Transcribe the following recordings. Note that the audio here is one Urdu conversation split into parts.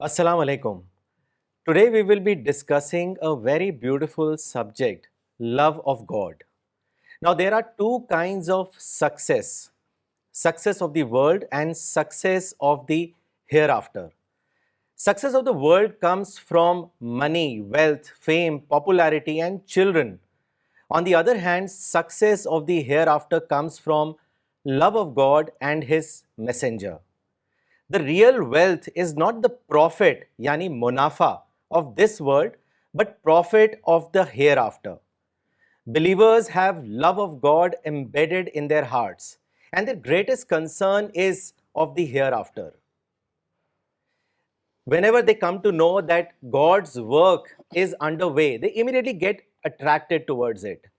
Assalamu alaikum. Today we will be discussing a very beautiful subject, love of God. Now there are two kinds of success of the world and success of the hereafter. Success of the world comes from money, wealth, fame, popularity and children. On the other hand, success of the hereafter comes from love of God and His messenger. The real wealth is not the profit, yani munafa of this world, but profit of the hereafter. Believers have love of God embedded in their hearts, and their greatest concern is of the hereafter. Whenever they come to know that God's work is underway, they immediately get attracted towards it.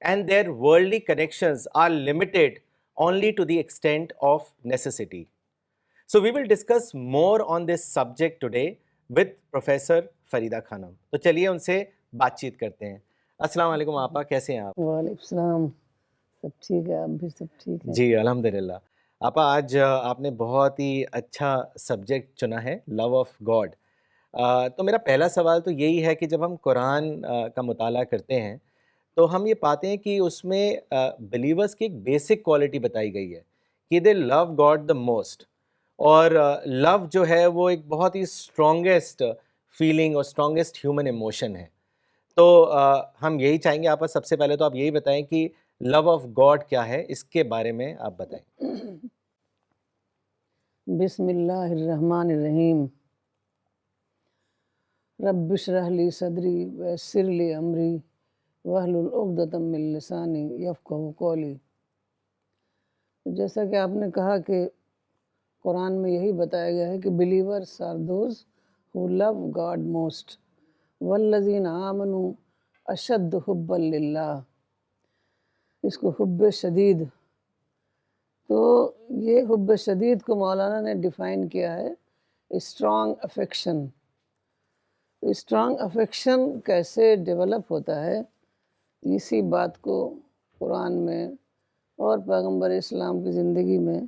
And their worldly connections are limited only to the extent of necessity. So we will discuss more on this subject today with Professor Farida Khanam. تو چلیے ان سے بات چیت کرتے ہیں. السلام علیکم آپا, کیسے ہیں آپ؟ وعلیکم السلام. سب ٹھیک ہے, آپ بھی سب ٹھیک ہے؟ جی الحمدللہ. آپا آج آپ نے بہت ہی اچھا سبجیکٹ چنا ہے, لو آف گاڈ. تو میرا پہلا سوال تو یہی ہے کہ جب ہم قرآن کا مطالعہ کرتے ہیں تو ہم یہ پاتے ہیں کہ اس میں بلیورس کی ایک بیسک کوالٹی بتائی گئی ہے کہ دے لو گاڈ دا موسٹ, اور لو جو ہے وہ ایک بہت ہی اسٹرانگیسٹ فیلنگ اور اسٹرانگیسٹ ہیومن ایموشن ہے. تو ہم یہی چاہیں گے آپ سب سے پہلے تو آپ یہی بتائیں کہ لو آف گاڈ کیا ہے, اس کے بارے میں آپ بتائیں. بسم اللہ الرحمن الرحیم. رب اشرح لی صدری ویسر لی امری واحلل عقدۃ من لسانی یفقہوا قولی. جیسا کہ آپ نے کہا کہ قرآن میں یہی بتایا گیا ہے کہ believers are those who love God most والذین آمنوا اشد حبا للہ. اس کو حب شدید, تو یہ حب شدید کو مولانا نے ڈیفائن کیا ہے اسٹرانگ افیکشن. اسٹرانگ افیکشن کیسے ڈیولپ ہوتا ہے, اسی بات کو قرآن میں اور پیغمبر اسلام کی زندگی میں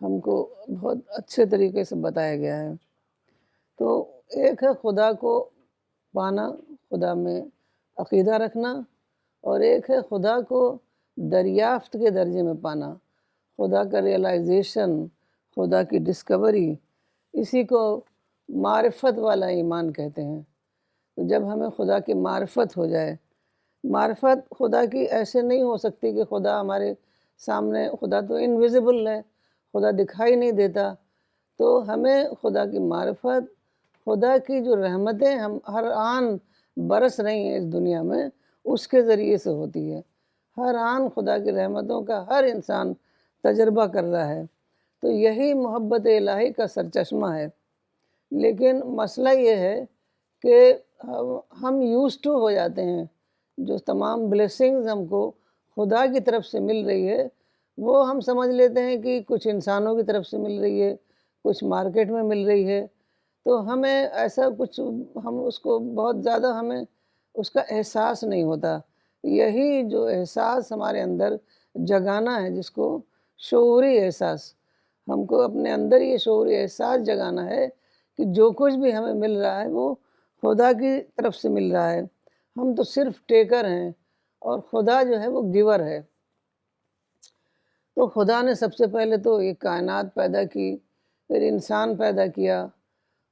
ہم کو بہت اچھے طریقے سے بتایا گیا ہے. تو ایک ہے خدا کو پانا, خدا میں عقیدہ رکھنا, اور ایک ہے خدا کو دریافت کے درجے میں پانا, خدا کا ریئلائزیشن, خدا کی ڈسکوری. اسی کو معرفت والا ایمان کہتے ہیں. تو جب ہمیں خدا کی معرفت ہو جائے, معرفت خدا کی ایسے نہیں ہو سکتی کہ خدا ہمارے سامنے, خدا تو انویزیبل ہے, خدا دکھائی نہیں دیتا. تو ہمیں خدا کی معرفت, خدا کی جو رحمتیں ہم ہر آن برس رہی ہیں اس دنیا میں, اس کے ذریعے سے ہوتی ہے. ہر آن خدا کی رحمتوں کا ہر انسان تجربہ کر رہا ہے. تو یہی محبت الہی کا سرچشمہ ہے. لیکن مسئلہ یہ ہے کہ ہم یوز ٹو ہو جاتے ہیں. جو تمام بلیسنگز ہم کو خدا کی طرف سے مل رہی ہے, وہ ہم سمجھ لیتے ہیں کہ کچھ انسانوں کی طرف سے مل رہی ہے, کچھ مارکیٹ میں مل رہی ہے. تو ہمیں ایسا کچھ, ہم اس کو بہت زیادہ ہمیں اس کا احساس نہیں ہوتا. یہی جو احساس ہمارے اندر جگانا ہے, جس کو شعوری احساس, ہم کو اپنے اندر یہ شعوری احساس جگانا ہے کہ جو کچھ بھی ہمیں مل رہا ہے وہ خدا کی طرف سے مل رہا ہے. ہم تو صرف ٹیکر ہیں اور خدا جو ہے وہ گیور ہے. تو خدا نے سب سے پہلے تو یہ کائنات پیدا کی, پھر انسان پیدا کیا,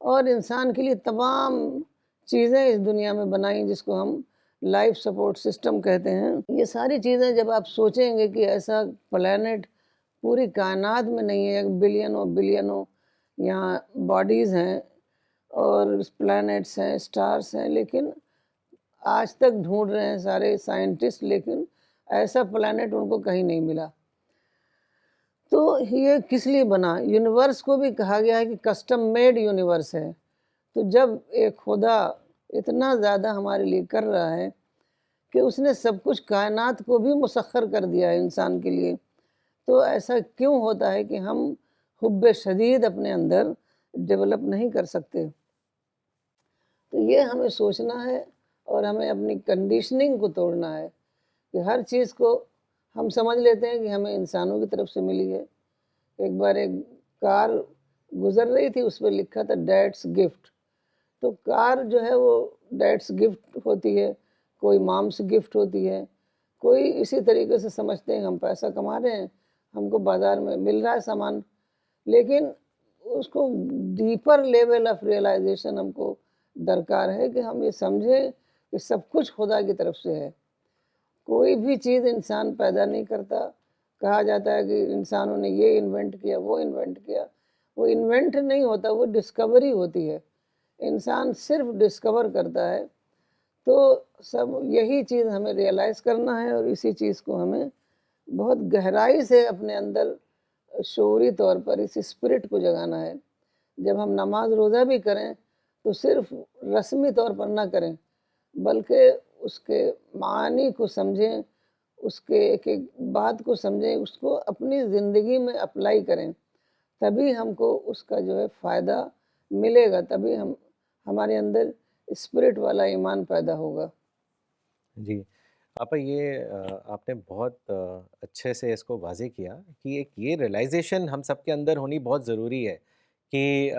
اور انسان کے لیے تمام چیزیں اس دنیا میں بنائیں جس کو ہم لائف سپورٹ سسٹم کہتے ہیں. یہ ساری چیزیں جب آپ سوچیں گے کہ ایسا پلانٹ پوری کائنات میں نہیں ہے, بلینوں یہاں باڈیز ہیں اور پلانٹس ہیں, اسٹارس ہیں, لیکن آج تک ڈھونڈ رہے ہیں سارے سائنٹسٹ, لیکن ایسا پلانٹ ان کو کہیں نہیں ملا. تو یہ کس لیے بنا؟ یونیورس کو بھی کہا گیا ہے کہ کسٹم میڈ یونیورس ہے. تو جب ایک خدا اتنا زیادہ ہمارے لیے کر رہا ہے کہ اس نے سب کچھ کائنات کو بھی مسخر کر دیا ہے انسان کے لیے, تو ایسا کیوں ہوتا ہے کہ ہم حب شدید اپنے اندر ڈیولپ نہیں کر سکتے؟ تو یہ ہمیں سوچنا ہے اور ہمیں اپنی کنڈیشننگ کو توڑنا ہے کہ ہر چیز کو ہم سمجھ لیتے ہیں کہ ہمیں انسانوں کی طرف سے ملی ہے. ایک بار ایک کار گزر رہی تھی، اس پہ لکھا تھا ڈیڈس گفٹ. تو کار جو ہے وہ ڈیڈس گفٹ ہوتی ہے، کوئی مامس گفٹ ہوتی ہے، کوئی اسی طریقے سے سمجھتے ہیں ہم پیسہ کما رہے ہیں، ہم کو بازار میں مل رہا ہے سامان. لیکن اس کو ڈیپر لیول آف ریئلائزیشن ہم کو درکار ہے کہ ہم یہ سمجھیں کہ سب کچھ خدا کی طرف سے ہے. کوئی بھی چیز انسان پیدا نہیں کرتا. کہا جاتا ہے کہ انسانوں نے یہ انوینٹ کیا، وہ انوینٹ کیا. وہ انوینٹ نہیں ہوتا، وہ ڈسکوری ہوتی ہے. انسان صرف ڈسکور کرتا ہے. تو سب یہی چیز ہمیں ریئلائز کرنا ہے، اور اسی چیز کو ہمیں بہت گہرائی سے اپنے اندر شعوری طور پر اس اسپرٹ کو جگانا ہے. جب ہم نماز روزہ بھی کریں تو صرف رسمی طور پر نہ کریں، بلکہ اس کے معانی کو سمجھیں، اس کے ایک ایک بات کو سمجھیں، اس کو اپنی زندگی میں اپلائی کریں. تبھی ہم کو اس کا جو ہے فائدہ ملے گا، تبھی ہمارے اندر اسپرٹ والا ایمان پیدا ہوگا. جی آپا، یہ آپ نے بہت اچھے سے اس کو واضح کیا کہ ایک یہ ریئلائزیشن ہم سب کے اندر ہونی بہت ضروری ہے کہ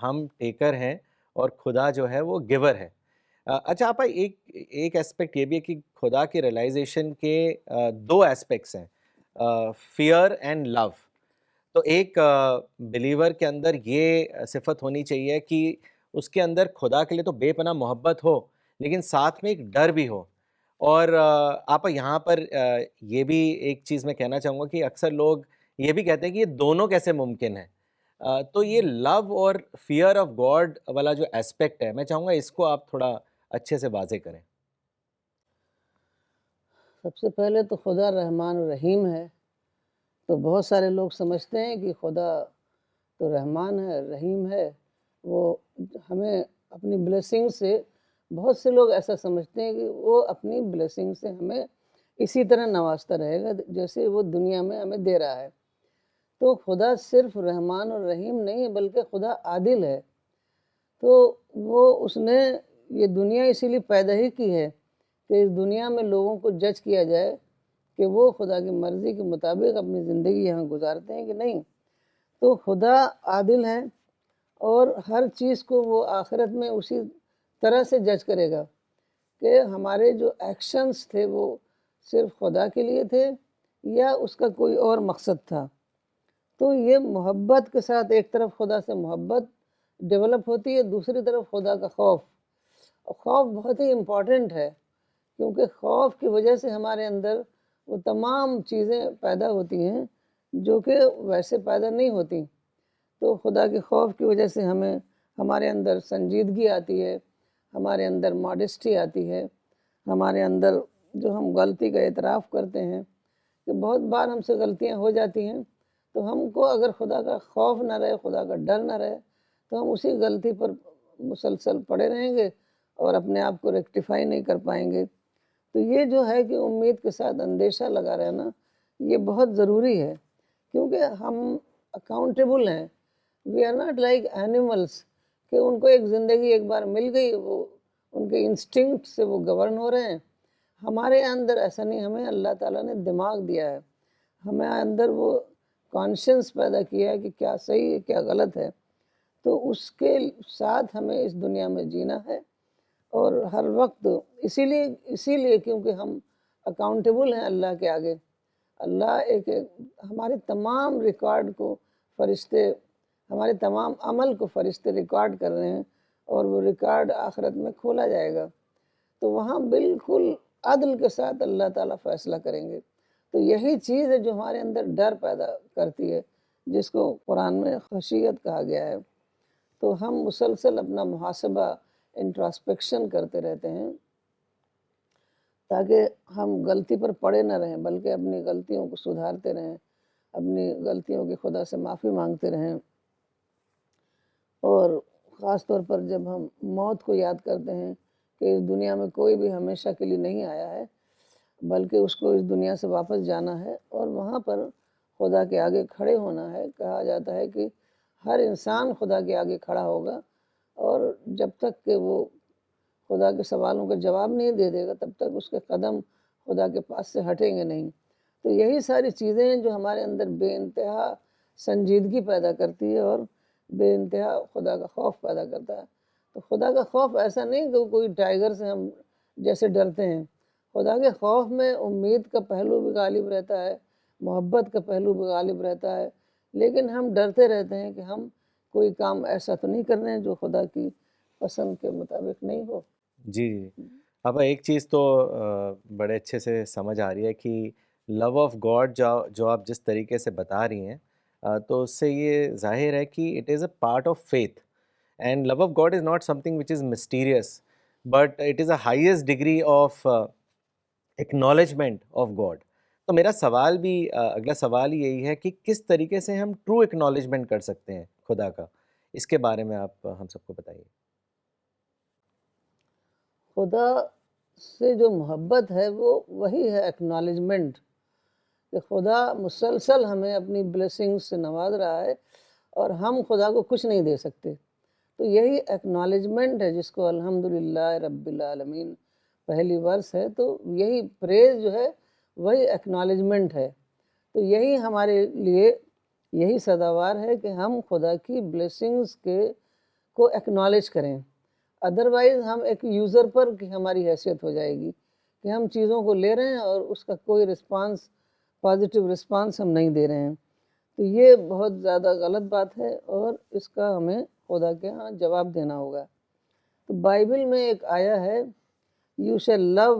ہم ٹیکر ہیں اور خدا جو ہے وہ گیور ہے. اچھا آپا، ایک ایسپیکٹ یہ بھی ہے کہ خدا کے ریئلائزیشن کے دو ایسپیکٹس ہیں، فیئر اینڈ لو. تو ایک بلیور کے اندر یہ صفت ہونی چاہیے کہ اس کے اندر خدا کے لیے تو بے پناہ محبت ہو، لیکن ساتھ میں ایک ڈر بھی ہو. اور آپ یہاں پر یہ بھی ایک چیز میں کہنا چاہوں گا کہ اکثر لوگ یہ بھی کہتے ہیں کہ یہ دونوں کیسے ممکن ہے. تو یہ لو اور فیئر آف گاڈ والا جو ایسپیکٹ ہے، میں چاہوں گا اس کو آپ تھوڑا اچھے سے واضح کریں. سب سے پہلے تو خدا رحمان و رحیم ہے. تو بہت سارے لوگ سمجھتے ہیں کہ خدا تو رحمان ہے، رحیم ہے، وہ ہمیں اپنی بلیسنگ سے، بہت سے لوگ ایسا سمجھتے ہیں کہ وہ اپنی بلیسنگ سے ہمیں اسی طرح نوازتا رہے گا جیسے وہ دنیا میں ہمیں دے رہا ہے. تو خدا صرف رحمان اور رحیم نہیں ہے، بلکہ خدا عادل ہے. تو وہ اس نے یہ دنیا اسی لیے پیدا ہی کی ہے کہ اس دنیا میں لوگوں کو جج کیا جائے کہ وہ خدا کی مرضی کے مطابق اپنی زندگی یہاں گزارتے ہیں کہ نہیں. تو خدا عادل ہے، اور ہر چیز کو وہ آخرت میں اسی طرح سے جج کرے گا کہ ہمارے جو ایکشنز تھے وہ صرف خدا کے لیے تھے یا اس کا کوئی اور مقصد تھا. تو یہ محبت کے ساتھ ایک طرف خدا سے محبت ڈیولپ ہوتی ہے، دوسری طرف خدا کا خوف. اور خوف بہت ہی امپورٹنٹ ہے، کیونکہ خوف کی وجہ سے ہمارے اندر وہ تمام چیزیں پیدا ہوتی ہیں جو کہ ویسے پیدا نہیں ہوتی. تو خدا کے خوف کی وجہ سے ہمارے اندر سنجیدگی آتی ہے، ہمارے اندر ماڈسٹی آتی ہے، ہمارے اندر جو ہم غلطی کا اعتراف کرتے ہیں کہ بہت بار ہم سے غلطیاں ہو جاتی ہیں. تو ہم کو اگر خدا کا خوف نہ رہے، خدا کا ڈر نہ رہے، تو ہم اسی غلطی پر مسلسل پڑے رہیں گے اور اپنے آپ کو ریکٹیفائی نہیں کر پائیں گے. تو یہ جو ہے کہ امید کے ساتھ اندیشہ لگا رہنا یہ بہت ضروری ہے، کیونکہ ہم اکاؤنٹیبل ہیں. We are not like animals کہ ان کو ایک زندگی ایک بار مل گئی، وہ ان کے انسٹنکٹ سے وہ گورن ہو رہے ہیں. ہمارے اندر ایسا نہیں، ہمیں اللہ تعالیٰ نے دماغ دیا ہے، ہمیں اندر وہ کانشنس پیدا کیا ہے کہ کیا صحیح ہے کیا غلط ہے. تو اس کے ساتھ ہمیں اس دنیا میں جینا ہے، اور ہر وقت اسی لیے کیونکہ ہم اکاؤنٹیبل ہیں اللہ کے آگے. اللہ ایک ہمارے تمام ریکارڈ کو فرشتے، ہمارے تمام عمل کو فرشتے ریکارڈ کر رہے ہیں، اور وہ ریکارڈ آخرت میں کھولا جائے گا. تو وہاں بالکل عدل کے ساتھ اللہ تعالیٰ فیصلہ کریں گے. تو یہی چیز ہے جو ہمارے اندر ڈر پیدا کرتی ہے، جس کو قرآن میں خشیت کہا گیا ہے. تو ہم مسلسل اپنا محاسبہ، انٹراسپیکشن کرتے رہتے ہیں تاکہ ہم غلطی پر پڑے نہ رہیں، بلکہ اپنی غلطیوں کو سدھارتے رہیں، اپنی غلطیوں کی خدا سے معافی مانگتے رہیں. اور خاص طور پر جب ہم موت کو یاد کرتے ہیں کہ اس دنیا میں کوئی بھی ہمیشہ کے لیے نہیں آیا ہے، بلکہ اس کو اس دنیا سے واپس جانا ہے اور وہاں پر خدا کے آگے کھڑے ہونا ہے. کہا جاتا ہے کہ ہر انسان خدا کے آگے کھڑا ہوگا، اور جب تک کہ وہ خدا کے سوالوں کا جواب نہیں دے دے گا تب تک اس کے قدم خدا کے پاس سے ہٹیں گے نہیں. تو یہی ساری چیزیں ہیں جو ہمارے اندر بے انتہا سنجیدگی پیدا کرتی ہے، اور بے انتہا خدا کا خوف پیدا کرتا ہے۔ تو خدا کا خوف ایسا نہیں کہ کوئی ٹائیگر سے ہم جیسے ڈرتے ہیں، خدا کے خوف میں امید کا پہلو بھی غالب رہتا ہے، محبت کا پہلو بھی غالب رہتا ہے، لیکن ہم ڈرتے رہتے ہیں کہ ہم کوئی کام ایسا تو نہیں کر رہے ہیں جو خدا کی پسند کے مطابق نہیں ہو۔ جی جی اب ایک چیز تو بڑے اچھے سے سمجھ آ رہی ہے کہ لو آف گاڈ جو آپ جس طریقے سے بتا رہی ہیں تو اس سے یہ ظاہر ہے کہ it is a part of faith and love of God is not something which is mysterious but it is a highest degree of acknowledgement of God. تو میرا سوال بھی اگلا سوال ہی یہی ہے کہ کس طریقے سے ہم ٹرو ایکنالجمنٹ کر سکتے ہیں خدا کا، اس کے بارے میں آپ ہم سب کو بتائیے۔ خدا سے جو محبت ہے وہ وہی ہے ایکنالجمنٹ، کہ خدا مسلسل ہمیں اپنی بلیسنگ سے نواز رہا ہے اور ہم خدا کو کچھ نہیں دے سکتے۔ تو یہی ایکنالجمنٹ ہے جس کو الحمدللہ رب العالمین پہلی ورس ہے، تو یہی پریز جو ہے وہی ایکنالجمنٹ ہے۔ تو یہی ہمارے لیے یہی سزاوار ہے کہ ہم خدا کی بلیسنگز کو ایکنالج کریں، ادروائز ہم ایک یوزر پر کہ ہماری حیثیت ہو جائے گی کہ ہم چیزوں کو لے رہے ہیں اور اس کا کوئی رسپانس، پازیٹیو رسپانس ہم نہیں دے رہے ہیں۔ تو یہ بہت زیادہ غلط بات ہے اور اس کا ہمیں خدا کے ہاں جواب دینا ہوگا۔ تو بائبل میں ایک آیا ہے، you shall love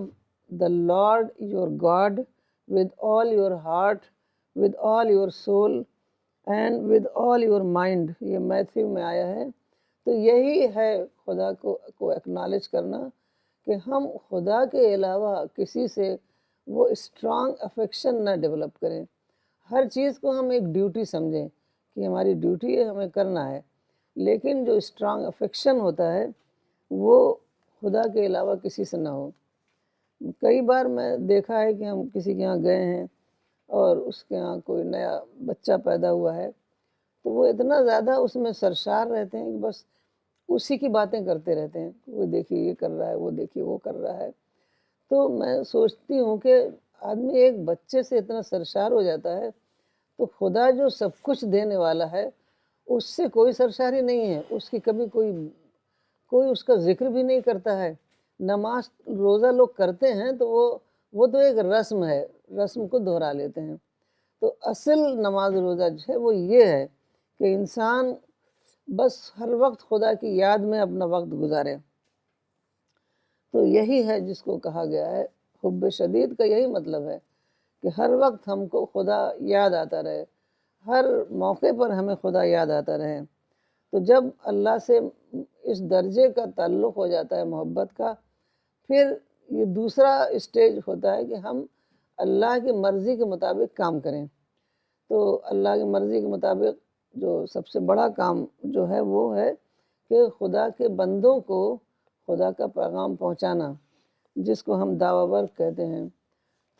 the Lord your God with all your heart, with all your soul and with all your mind, یہ میتھیو میں آیا ہے۔ تو یہی ہے خدا کو ایکنالج کرنا کہ ہم خدا کے علاوہ کسی سے وہ اسٹرانگ افیکشن نہ ڈیولپ کریں۔ ہر چیز کو ہم ایک ڈیوٹی سمجھیں کہ ہماری ڈیوٹی ہے، ہمیں کرنا ہے، لیکن جو اسٹرانگ افیکشن ہوتا ہے وہ خدا کے علاوہ کسی سے نہ ہو۔ کئی بار میں دیکھا ہے کہ ہم کسی کے یہاں گئے ہیں اور اس کے یہاں کوئی نیا بچہ پیدا ہوا ہے، تو وہ اتنا زیادہ اس میں سرشار رہتے ہیں کہ بس اسی کی باتیں کرتے رہتے ہیں، وہ دیکھیے یہ کر رہا ہے، وہ دیکھیے وہ کر رہا ہے۔ تو میں سوچتی ہوں کہ آدمی ایک بچے سے اتنا سرشار ہو جاتا ہے، تو خدا جو سب کچھ دینے والا ہے اس سے کوئی سرشاری نہیں ہے، اس کی کبھی کوئی اس کا ذکر بھی نہیں کرتا ہے۔ نماز روزہ لوگ کرتے ہیں تو وہ تو ایک رسم ہے، رسم کو دہرا لیتے ہیں۔ تو اصل نماز روزہ جو ہے وہ یہ ہے کہ انسان بس ہر وقت خدا کی یاد میں اپنا وقت گزارے۔ تو یہی ہے جس کو کہا گیا ہے حب شدید کا، یہی مطلب ہے کہ ہر وقت ہم کو خدا یاد آتا رہے، ہر موقع پر ہمیں خدا یاد آتا رہے۔ تو جب اللہ سے اس درجے کا تعلق ہو جاتا ہے محبت کا، پھر یہ دوسرا اسٹیج ہوتا ہے کہ ہم اللہ کی مرضی کے مطابق کام کریں۔ تو اللہ کی مرضی کے مطابق جو سب سے بڑا کام جو ہے وہ ہے کہ خدا کے بندوں کو خدا کا پیغام پہنچانا، جس کو ہم دعویٰ ورک کہتے ہیں۔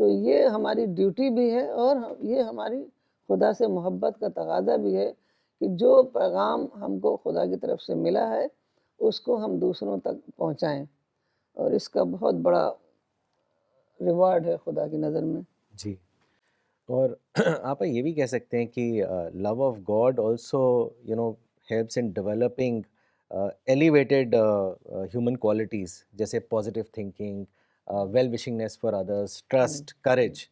تو یہ ہماری ڈیوٹی بھی ہے اور یہ ہماری خدا سے محبت کا تقاضا بھی ہے کہ جو پیغام ہم کو خدا کی طرف سے ملا ہے اس کو ہم دوسروں تک پہنچائیں، اور اس کا بہت بڑا ریوارڈ ہے خدا کی نظر میں۔ جی اور آپ یہ بھی کہہ سکتے ہیں کہ love of God also helps in developing elevated human qualities جیسے positive thinking, well wishingness for others, trust, courage.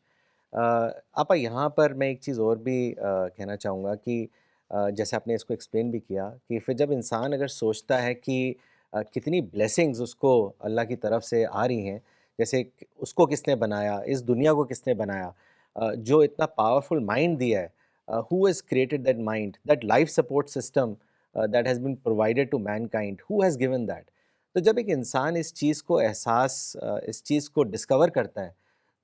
آپا یہاں پر میں ایک چیز اور بھی کہنا چاہوں گا کہ جیسے آپ نے اس کو ایکسپلین بھی کیا کہ پھر جب انسان اگر سوچتا ہے کہ کتنی بلیسنگز اس کو اللہ کی طرف سے آ رہی ہیں، جیسے اس کو کس نے بنایا، اس دنیا کو کس نے بنایا، جو اتنا پاورفل مائنڈ دیا ہے، who has created that mind, that life support system that has been provided to mankind, who has given that؟ تو جب ایک انسان اس چیز کو اس چیز کو ڈسکور کرتا ہے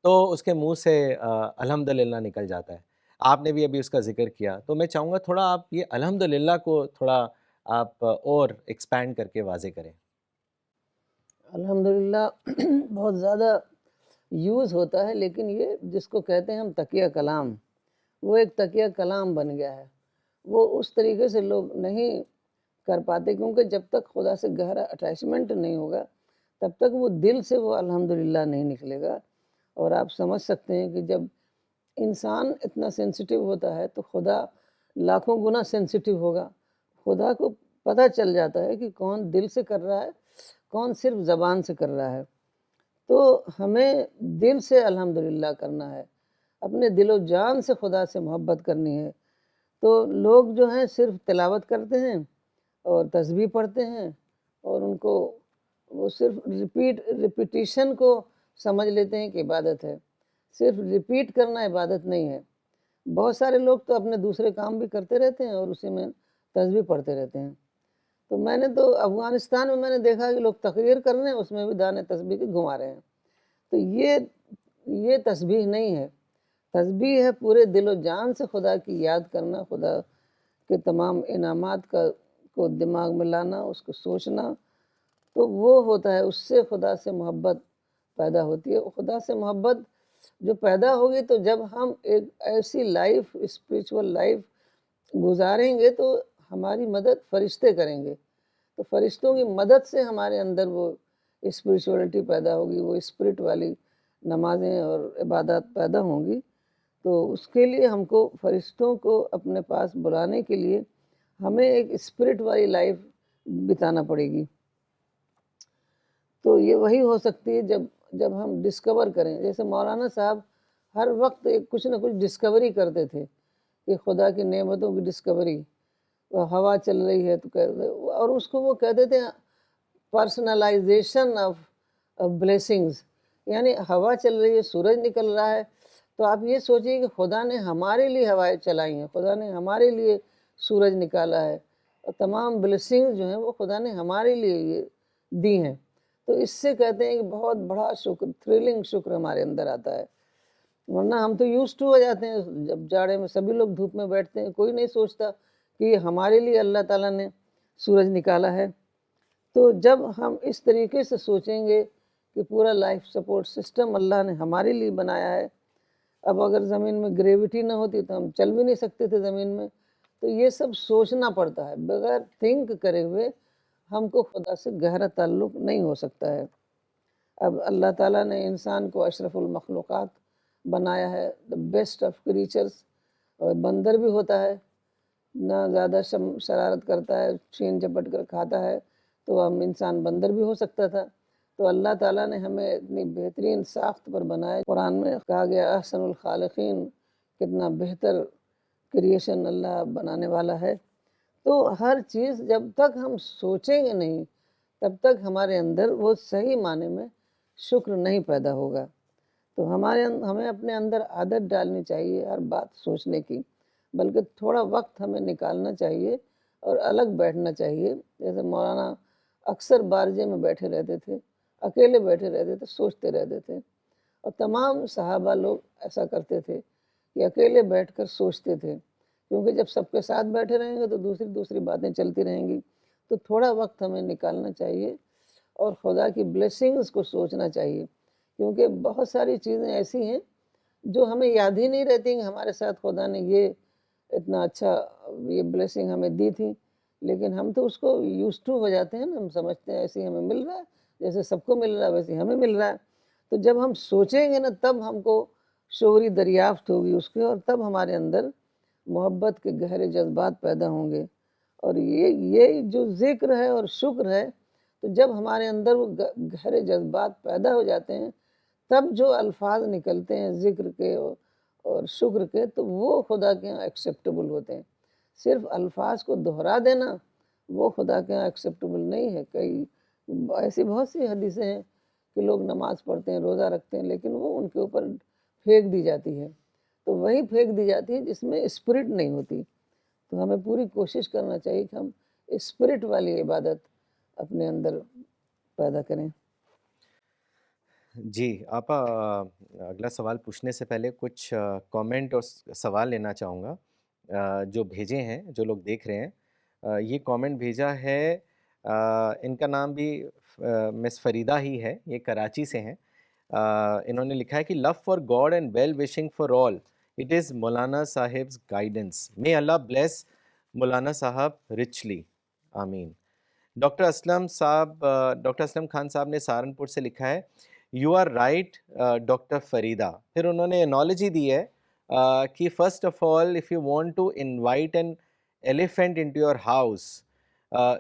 تو اس کے منہ سے الحمدللہ نکل جاتا ہے۔ آپ نے بھی ابھی اس کا ذکر کیا، تو میں چاہوں گا تھوڑا آپ یہ الحمدللہ کو تھوڑا آپ اور ایکسپینڈ کر کے واضح کریں۔ الحمدللہ بہت زیادہ یوز ہوتا ہے، لیکن یہ جس کو کہتے ہیں ہم تکیہ کلام، وہ ایک تکیہ کلام بن گیا ہے۔ وہ اس طریقے سے لوگ نہیں کر پاتے کیونکہ جب تک خدا سے گہرا اٹیچمنٹ نہیں ہوگا تب تک وہ دل سے وہ الحمدللہ نہیں نکلے گا۔ اور آپ سمجھ سکتے ہیں کہ جب انسان اتنا سینسٹیو ہوتا ہے تو خدا لاکھوں گنا سینسٹیو ہوگا۔ خدا کو پتہ چل جاتا ہے کہ کون دل سے کر رہا ہے، کون صرف زبان سے کر رہا ہے۔ تو ہمیں دل سے الحمدللہ کرنا ہے، اپنے دل و جان سے خدا سے محبت کرنی ہے۔ تو لوگ جو ہیں صرف تلاوت کرتے ہیں اور تسبیح پڑھتے ہیں، اور ان کو وہ صرف ریپیٹیشن کو سمجھ لیتے ہیں کہ عبادت ہے۔ صرف ریپیٹ کرنا عبادت نہیں ہے۔ بہت سارے لوگ تو اپنے دوسرے کام بھی کرتے رہتے ہیں اور اسی میں تسبیح پڑھتے رہتے ہیں۔ تو میں نے تو افغانستان میں نے دیکھا کہ لوگ تقریر کر رہے ہیں، اس میں بھی دانے تسبیح کے گھما رہے ہیں۔ تو یہ تسبیح نہیں ہے۔ تسبیح ہے پورے دل و جان سے خدا کی یاد کرنا، خدا کے تمام انعامات کو دماغ میں لانا، اس کو سوچنا، تو وہ ہوتا ہے، اس سے خدا سے محبت پیدا ہوتی ہے۔ خدا سے محبت جو پیدا ہوگی تو جب ہم ایک ایسی لائف، اسپریچول لائف گزاریں گے تو ہماری مدد فرشتے کریں گے۔ تو فرشتوں کی مدد سے ہمارے اندر وہ اسپریچولیٹی پیدا ہوگی، وہ اسپرٹ والی نمازیں اور عبادات پیدا ہوں گی۔ تو اس کے لیے ہم کو فرشتوں کو اپنے پاس بلانے کے لیے ہمیں ایک اسپرٹ والی لائف بتانا پڑے گی۔ تو یہ وہی ہو سکتی ہے جب ہم ڈسکور کریں۔ جیسے مولانا صاحب ہر وقت کچھ نہ کچھ ڈسکوری کرتے تھے کہ خدا کی نعمتوں کی ڈسکوری، ہوا چل رہی ہے تو اور اس کو وہ کہتے تھے پرسنلائزیشن آف بلیسنگز، یعنی ہوا چل رہی ہے، سورج نکل رہا ہے، تو آپ یہ سوچیے کہ خدا نے ہمارے لیے ہوائیں چلائی ہیں، خدا نے ہمارے لیے سورج نکالا ہے، اور تمام بلیسنگز جو ہیں وہ خدا نے ہمارے لیے یہ دی ہیں۔ تو اس سے کہتے ہیں کہ بہت بڑا شکر، تھرلنگ شکر ہمارے اندر آتا ہے۔ ورنہ ہم تو یوز ٹو ہو جاتے ہیں، جب جاڑے میں سبھی لوگ دھوپ میں بیٹھتے ہیں، کوئی نہیں سوچتا کہ یہ ہمارے لیے اللہ تعالیٰ نے سورج نکالا ہے۔ تو جب ہم اس طریقے سے سوچیں گے کہ پورا لائف سپورٹ سسٹم اللہ نے ہمارے لیے بنایا ہے، اب اگر زمین میں گریویٹی نہ ہوتی تو ہم چل بھی نہیں سکتے تھے زمین میں، تو یہ سب سوچنا پڑتا ہے، بغیر تھنک کرے ہوئے ہم کو خدا سے گہرا تعلق نہیں ہو سکتا ہے۔ اب اللہ تعالیٰ نے انسان کو اشرف المخلوقات بنایا ہے، دا بیسٹ آف کریچرز، اور بندر بھی ہوتا ہے، نہ زیادہ شرارت کرتا ہے، چھین جھپٹ کر کھاتا ہے، تو ہم انسان بندر بھی ہو سکتا تھا۔ تو اللہ تعالیٰ نے ہمیں اتنی بہترین ساخت پر بنایا۔ قرآن میں کہا گیا احسن الخالقین، کتنا بہتر کریشن اللہ بنانے والا ہے۔ تو ہر چیز جب تک ہم سوچیں گے نہیں، تب تک ہمارے اندر وہ صحیح معنی میں شکر نہیں پیدا ہوگا۔ تو ہمیں اپنے اندر عادت ڈالنی چاہیے ہر بات سوچنے کی، بلکہ تھوڑا وقت ہمیں نکالنا چاہیے اور الگ بیٹھنا چاہیے۔ جیسے مولانا اکثر بارجے میں بیٹھے رہتے تھے، اکیلے بیٹھے رہتے تھے، سوچتے رہتے تھے، اور تمام صحابہ لوگ ایسا کرتے تھے کہ اکیلے بیٹھ کر سوچتے تھے، کیونکہ جب سب کے ساتھ بیٹھے رہیں گے تو دوسری باتیں چلتی رہیں گی۔ تو تھوڑا وقت ہمیں نکالنا چاہیے اور خدا کی بلیسنگز کو سوچنا چاہیے، کیونکہ بہت ساری چیزیں ایسی ہیں جو ہمیں یاد ہی نہیں رہتی کہ ہمارے ساتھ خدا نے یہ اتنا اچھا یہ بلیسنگ ہمیں دی تھی، لیکن ہم تو اس کو یوز ٹو ہو جاتے ہیں نا، ہم سمجھتے ہیں ایسے ہی ہمیں مل رہا ہے، جیسے سب کو مل رہا ہے ویسے ہمیں مل رہا ہے۔ تو جب ہم سوچیں گے نا تب ہم کو شعوری دریافت ہوگی اس کے، اور تب ہمارے اندر محبت کے گہرے جذبات پیدا ہوں گے۔ اور یہ جو ذکر ہے اور شکر ہے، تو جب ہمارے اندر وہ گہرے جذبات پیدا ہو جاتے ہیں، تب جو الفاظ نکلتے ہیں ذکر کے اور شکر کے، تو وہ خدا کے ہاں ایکسیپٹیبل ہوتے ہیں۔ صرف الفاظ کو دہرا دینا وہ خدا کے ہاں ایکسیپٹیبل نہیں ہے۔ کئی ایسی بہت سی حدیثیں ہیں کہ لوگ نماز پڑھتے ہیں، روزہ رکھتے ہیں، لیکن وہ ان کے اوپر پھینک دی جاتی ہے، تو وہی پھینک دی جاتی ہے جس میں اسپرٹ نہیں ہوتی۔ تو ہمیں پوری کوشش کرنا چاہیے کہ ہم اسپرٹ والی عبادت اپنے اندر پیدا کریں۔ جی آپا، اگلا سوال پوچھنے سے پہلے کچھ کامنٹ اور سوال لینا چاہوں گا جو بھیجے ہیں، جو لوگ دیکھ رہے ہیں۔ یہ کامنٹ بھیجا ہے، ان کا نام بھی مس فریدہ ہی ہے، یہ کراچی سے ہیں۔ انہوں نے لکھا ہے کہ love for God and well wishing for all, it is Maulana صاحب's guidance, may Allah bless Maulana Sahab richly، آمین۔ ڈاکٹر اسلم خان صاحب نے سہارنپور سے لکھا ہے، you are right doctor Farida. پھر انہوں نے انالوجی دی ہے کہ first of all if you want to invite an elephant into your house,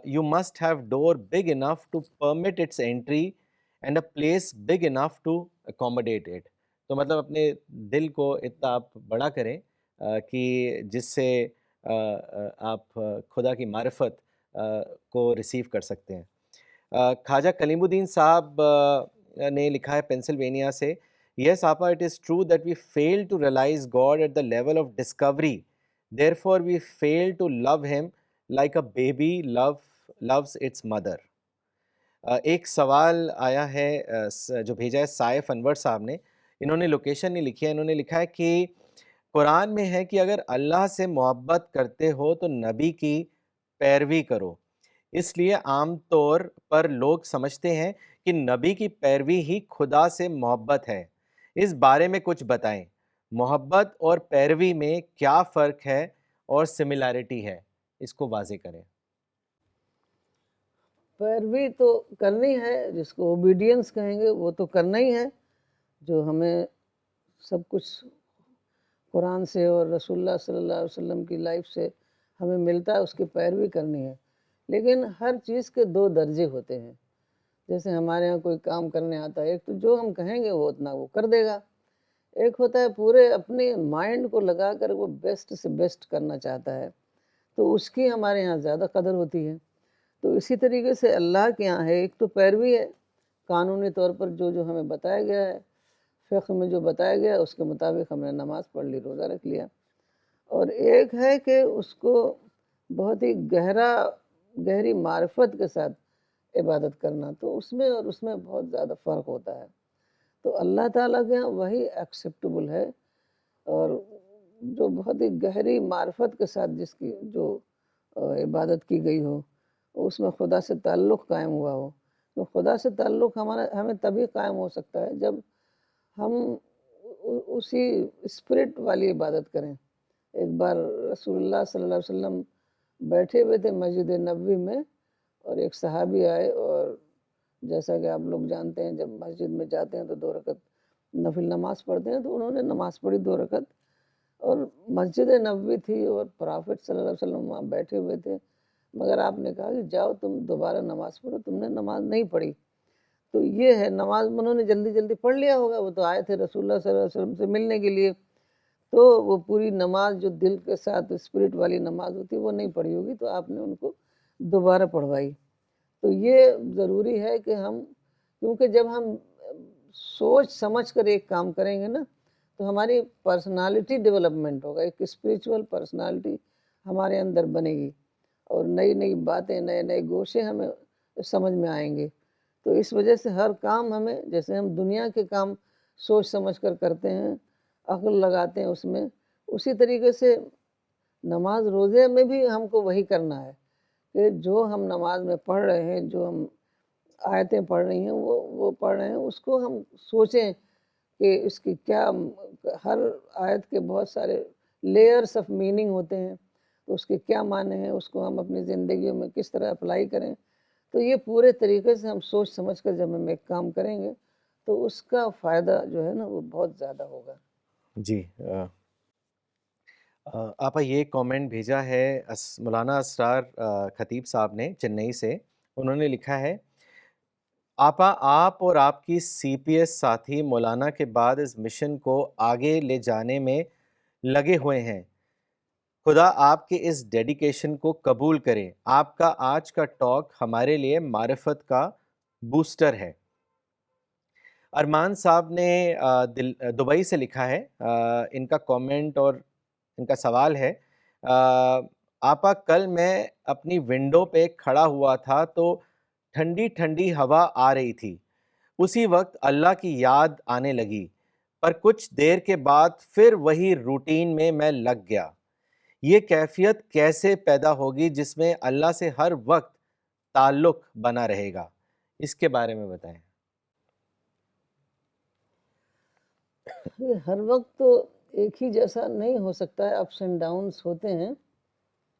you must have door big enough to permit its entry and a place big enough to accommodate it. تو مطلب اپنے دل کو اتنا آپ بڑا کریں کہ جس سے آپ خدا کی معرفت کو ریسیو کر سکتے ہیں. خواجہ کلیم الدین صاحب نے لکھا ہے پینسلوینیا سے, yes Apa, it is true that we fail to realise God at the level of discovery, therefore we fail to love him like a baby loves its mother. ایک سوال آیا ہے جو بھیجا ہے سائف انور صاحب نے, انہوں نے لوکیشن نہیں لکھی ہے, انہوں نے لکھا ہے کہ قرآن میں ہے کہ اگر اللہ سے محبت کرتے ہو تو نبی کی پیروی کرو. اس لیے عام طور پر لوگ سمجھتے ہیں کہ نبی کی پیروی ہی خدا سے محبت ہے. اس بارے میں کچھ بتائیں, محبت اور پیروی میں کیا فرق ہے اور سملیرٹی ہے, اس کو واضح کریں. پیروی تو کرنی ہے, جس کو اوبیڈینس کہیں گے وہ تو کرنا ہی ہے. جو ہمیں سب کچھ قرآن سے اور رسول اللہ صلی اللہ علیہ وسلم کی لائف سے ہمیں ملتا ہے, اس کی پیروی کرنی ہے. لیکن ہر چیز کے دو درجے ہوتے ہیں. جیسے ہمارے ہاں کوئی کام کرنے آتا ہے, ایک تو جو ہم کہیں گے وہ اتنا وہ کر دے گا. ایک ہوتا ہے پورے اپنے مائنڈ کو لگا کر وہ بیسٹ سے بیسٹ کرنا چاہتا ہے, تو اس کی ہمارے ہاں زیادہ قدر ہوتی ہے. تو اسی طریقے سے اللہ کے یہاں ہے, ایک تو پیروی ہے, قانونی طور پر جو ہمیں بتایا گیا ہے, فقہ میں جو بتایا گیا ہے اس کے مطابق ہم نے نماز پڑھ لی, روزہ رکھ لیا. اور ایک ہے کہ اس کو بہت ہی گہری معرفت کے ساتھ عبادت کرنا, تو اس میں اور اس میں بہت زیادہ فرق ہوتا ہے. تو اللہ تعالیٰ کے یہاں وہی ایکسیپٹیبل ہے, اور جو بہت ہی گہری معرفت کے ساتھ جس کی جو عبادت کی گئی ہو, اس میں خدا سے تعلق قائم ہوا ہو. تو خدا سے تعلق ہمیں تبھی قائم ہو سکتا ہے جب ہم اسی اسپرٹ والی عبادت کریں. ایک بار رسول اللہ صلی اللہ علیہ وسلم بیٹھے ہوئے تھے مسجد نبوی میں, اور ایک صحابی آئے, اور جیسا کہ آپ لوگ جانتے ہیں جب مسجد میں جاتے ہیں تو 2 رکعت نفل نماز پڑھتے ہیں, تو انہوں نے نماز پڑھی 2 رکعت, اور مسجد نبوی تھی اور پرافٹ صلی اللہ علیہ وسلم وہاں بیٹھے ہوئے تھے, مگر آپ نے کہا کہ جاؤ تم دوبارہ نماز پڑھو, تم نے نماز نہیں پڑھی. تو یہ ہے نماز انہوں نے جلدی جلدی پڑھ لیا ہوگا, وہ تو آئے تھے رسول اللہ صلی اللہ علیہ وسلم سے ملنے کے لیے, تو وہ پوری نماز جو دل کے ساتھ اسپرٹ والی نماز ہوتی ہے وہ نہیں پڑھی ہوگی, تو آپ نے ان کو دوبارہ پڑھوائی. تو یہ ضروری ہے کہ ہم, کیونکہ جب ہم سوچ سمجھ کر ایک کام کریں گے نا, تو ہماری پرسنالٹی ڈیولپمنٹ ہوگا, ایک اسپریچول پرسنالٹی ہمارے اندر بنے گی, اور نئی نئی باتیں, نئے نئے گوشے ہمیں سمجھ میں آئیں گے. تو اس وجہ سے ہر کام ہمیں, جیسے ہم دنیا کے کام سوچ سمجھ کر کرتے ہیں, عقل لگاتے ہیں اس میں, اسی طریقے سے نماز روزے میں بھی ہم کو وہی کرنا ہے کہ جو ہم نماز میں پڑھ رہے ہیں, جو ہم آیتیں پڑھ رہی ہیں وہ پڑھ رہے ہیں, اس کو ہم سوچیں کہ اس کی کیا, ہر آیت کے بہت سارے لیئرس آف میننگ ہوتے ہیں, تو اس کے کیا معنی ہیں, اس کو ہم اپنی زندگیوں میں کس طرح اپلائی کریں. تو یہ پورے طریقے سے ہم سوچ سمجھ کر جب ہم ایک کام کریں گے تو اس کا فائدہ جو ہے نا وہ بہت زیادہ ہوگا. جی آپا یہ کامنٹ بھیجا ہے مولانا اسرار خطیب صاحب نے چنئی سے, انہوں نے لکھا ہے, آپا آپ اور آپ کی سی پی ایس ساتھی مولانا کے بعد اس مشن کو آگے لے جانے میں لگے ہوئے ہیں. خدا آپ کے اس ڈیڈیکیشن کو قبول کرے. آپ کا آج کا ٹاک ہمارے لیے معرفت کا بوسٹر ہے. ارمان صاحب نے دبئی سے لکھا ہے, ان کا کامنٹ اور ان کا سوال ہے, آپا کل میں اپنی ونڈو پہ کھڑا ہوا تھا تو ٹھنڈی ٹھنڈی ہوا آ رہی تھی, اسی وقت اللہ کی یاد آنے لگی, پر کچھ دیر کے بعد پھر وہی روٹین میں لگ گیا. یہ کیفیت کیسے پیدا ہوگی جس میں اللہ سے ہر وقت تعلق بنا رہے گا, اس کے بارے میں بتائیں. ہر وقت تو ایک ہی جیسا نہیں ہو سکتا ہے, اپس اینڈ ڈاؤنس ہوتے ہیں,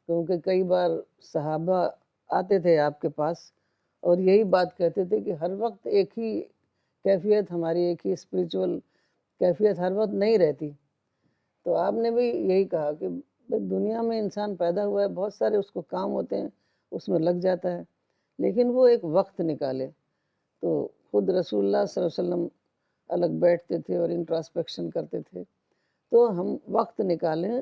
کیونکہ کئی بار صحابہ آتے تھے آپ کے پاس اور یہی بات کہتے تھے کہ ہر وقت ایک ہی کیفیت, ہماری ایک ہی اسپریچول کیفیت ہر وقت نہیں رہتی. تو آپ نے بھی یہی کہا کہ دنیا میں انسان پیدا ہوا ہے، بہت سارے اس کو کام ہوتے ہیں، اس میں لگ جاتا ہے، لیکن وہ ایک وقت نکالے. تو خود رسول اللہ صلی اللہ علیہ وسلم الگ بیٹھتے تھے اور انٹراسپیکشن کرتے تھے. تو ہم وقت نکالیں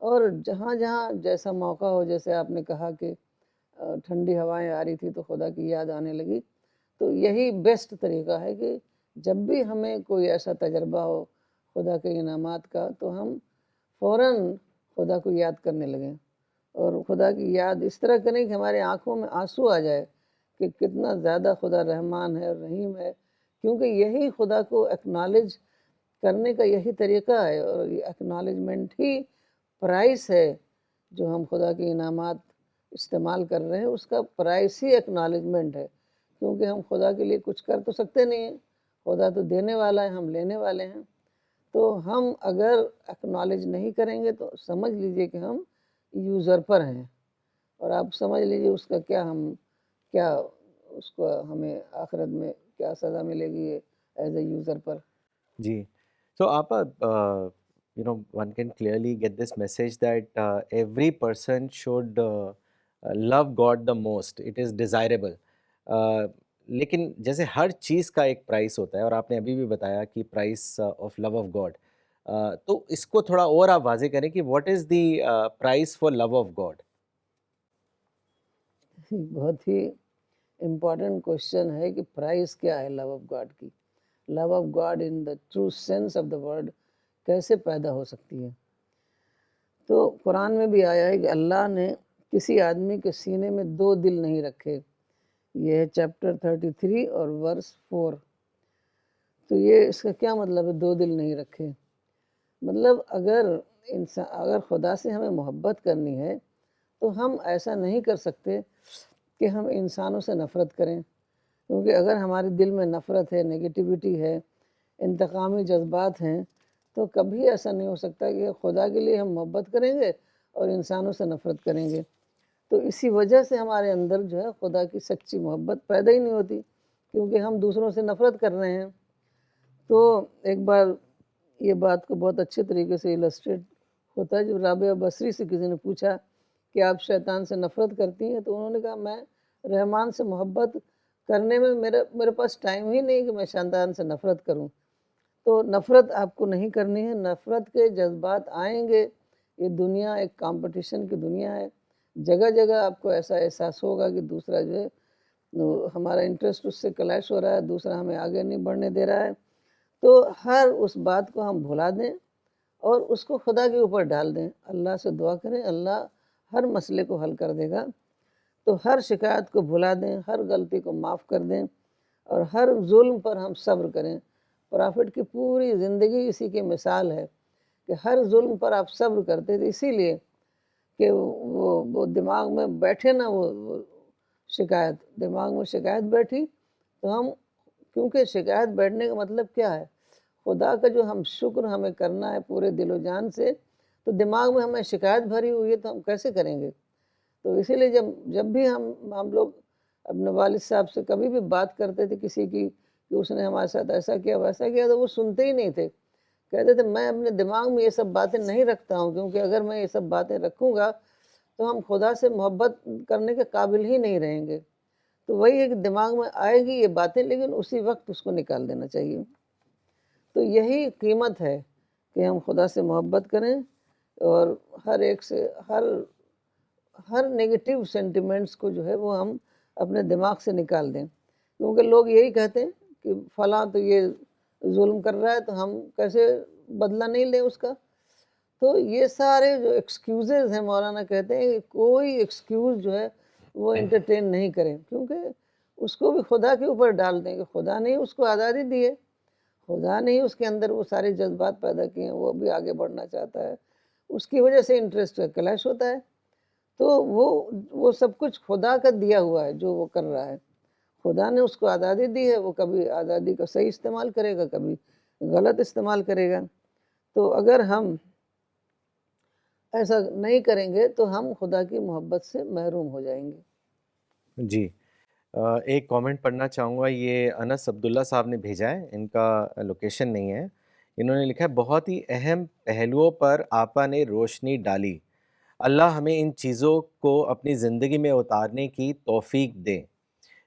اور جہاں جہاں جیسا موقع ہو، جیسے آپ نے کہا کہ ٹھنڈی ہوائیں آ رہی تھی تو خدا کی یاد آنے لگی، تو یہی بیسٹ طریقہ ہے کہ جب بھی ہمیں کوئی ایسا تجربہ ہو خدا کے انعامات کا تو ہم فوراً خدا کو یاد کرنے لگیں، اور خدا کی یاد اس طرح کریں کہ ہمارے آنکھوں میں آنسو آ جائے کہ کتنا زیادہ خدا رحمان ہے اور رحیم ہے، کیونکہ یہی خدا کو ایکنالج کرنے کا یہی طریقہ ہے، اور یہ ایکنالجمنٹ ہی پرائس ہے. جو ہم خدا کے انعامات استعمال کر رہے ہیں اس کا پرائس ہی ایکنالجمنٹ ہے، کیونکہ ہم خدا کے لیے کچھ کر تو سکتے نہیں ہیں، خدا تو دینے والا ہے، ہم لینے والے ہیں. تو ہم اگر ایکنالج نہیں کریں گے تو سمجھ لیجئے کہ ہم یوزر پر ہیں، اور آپ سمجھ لیجئے اس کا کیا اس کو ہمیں آخرت میں کیا سزا ملے گی ایز اے یوزر پر. جی. So, Apa, one can clearly get this message that every person should love God the most. It is desirable. لیکن جیسے ہر چیز کا ایک پرائس ہوتا ہے، اور آپ نے ابھی بھی بتایا کہ price of love of God, تو اس کو تھوڑا اور آپ واضح کریں کہ what is the price for love of God. بہت ہی امپورٹنٹ کوشچن ہے کہ پرائز کیا ہے لو آف گاڈ کی. Love of God in the true sense of the word کیسے پیدا ہو سکتی ہے؟ تو قرآن میں بھی آیا ہے کہ اللہ نے کسی آدمی کے سینے میں 2 دل نہیں رکھے. یہ ہے چیپٹر 33 اور ورس 4. تو یہ اس کا کیا مطلب ہے 2 دل نہیں رکھے؟ مطلب اگر خدا سے ہمیں محبت کرنی ہے تو ہم ایسا نہیں کر سکتے کہ ہم انسانوں سے نفرت کریں، کیونکہ اگر ہمارے دل میں نفرت ہے، نیگیٹیوٹی ہے، انتقامی جذبات ہیں، تو کبھی ایسا نہیں ہو سکتا کہ خدا کے لیے ہم محبت کریں گے اور انسانوں سے نفرت کریں گے. تو اسی وجہ سے ہمارے اندر جو ہے خدا کی سچی محبت پیدا ہی نہیں ہوتی، کیونکہ ہم دوسروں سے نفرت کر رہے ہیں. تو ایک بار یہ بات کو بہت اچھے طریقے سے السٹریٹ ہوتا ہے. جب رابعہ بصری سے کسی نے پوچھا کہ آپ شیطان سے نفرت کرتی ہیں، تو انہوں نے کہا میں رحمان سے محبت کرنے میں میرے پاس ٹائم ہی نہیں کہ میں شیطان سے نفرت کروں. تو نفرت آپ کو نہیں کرنی ہے. نفرت کے جذبات آئیں گے. یہ دنیا ایک کمپٹیشن کی دنیا ہے. جگہ جگہ آپ کو ایسا احساس ہوگا کہ دوسرا جو ہے ہمارا انٹرسٹ اس سے کلیش ہو رہا ہے، دوسرا ہمیں آگے نہیں بڑھنے دے رہا ہے. تو ہر اس بات کو ہم بھلا دیں اور اس کو خدا کے اوپر ڈال دیں. اللہ سے دعا کریں، اللہ ہر مسئلے کو حل کر دے گا. تو ہر شکایت کو بھلا دیں، ہر غلطی کو معاف کر دیں، اور ہر ظلم پر ہم صبر کریں. پرافٹ کی پوری زندگی اسی کی مثال ہے کہ ہر ظلم پر آپ صبر کرتے تھے، اسی لیے کہ وہ دماغ میں بیٹھے نا، وہ شکایت دماغ میں شکایت بیٹھی تو ہم، کیونکہ شکایت بیٹھنے کا مطلب کیا ہے؟ خدا کا جو ہم شکر ہمیں کرنا ہے پورے دل و جان سے، تو دماغ میں ہمیں شکایت بھری ہوئی ہے تو ہم کیسے کریں گے؟ تو اسی لیے جب بھی ہم لوگ اپنے والد صاحب سے کبھی بھی بات کرتے تھے کسی کی کہ اس نے ہمارے ساتھ ایسا کیا ویسا کیا، تو وہ سنتے ہی نہیں تھے. کہتے تھے میں اپنے دماغ میں یہ سب باتیں نہیں رکھتا ہوں، کیونکہ اگر میں یہ سب باتیں رکھوں گا تو ہم خدا سے محبت کرنے کے قابل ہی نہیں رہیں گے. تو وہی ہے کہ دماغ میں آئے گی یہ باتیں، لیکن اسی وقت اس کو نکال دینا چاہیے. تو یہی قیمت ہے کہ ہم خدا سے محبت کریں اور ہر ایک سے ہر نیگیٹیو سینٹیمنٹس کو جو ہے وہ ہم اپنے دماغ سے نکال دیں. کیونکہ لوگ یہی کہتے ہیں کہ فلاں تو یہ ظلم کر رہا ہے تو ہم کیسے بدلہ نہیں لیں اس کا. تو یہ سارے جو ایکسکیوزز ہیں، مولانا کہتے ہیں کہ کوئی ایکسکیوز جو ہے وہ انٹرٹین نہیں کریں، کیونکہ اس کو بھی خدا کے اوپر ڈال دیں کہ خدا نے اس کو آزادی دی ہے، خدا نے اس کے اندر وہ سارے جذبات پیدا کیے ہیں، وہ بھی آگے بڑھنا چاہتا ہے، اس کی وجہ سے انٹرسٹ کلیش ہوتا ہے. تو وہ سب کچھ خدا کا دیا ہوا ہے جو وہ کر رہا ہے. خدا نے اس کو آزادی دی ہے، وہ کبھی آزادی کا صحیح استعمال کرے گا، کبھی غلط استعمال کرے گا. تو اگر ہم ایسا نہیں کریں گے تو ہم خدا کی محبت سے محروم ہو جائیں گے. جی. ایک کامنٹ پڑھنا چاہوں گا، یہ انس عبداللہ صاحب نے بھیجا ہے، ان کا لوکیشن نہیں ہے. انہوں نے لکھا ہے بہت ہی اہم پہلوؤں پر آپا نے روشنی ڈالی. اللہ ہمیں ان چیزوں کو اپنی زندگی میں اتارنے کی توفیق دے.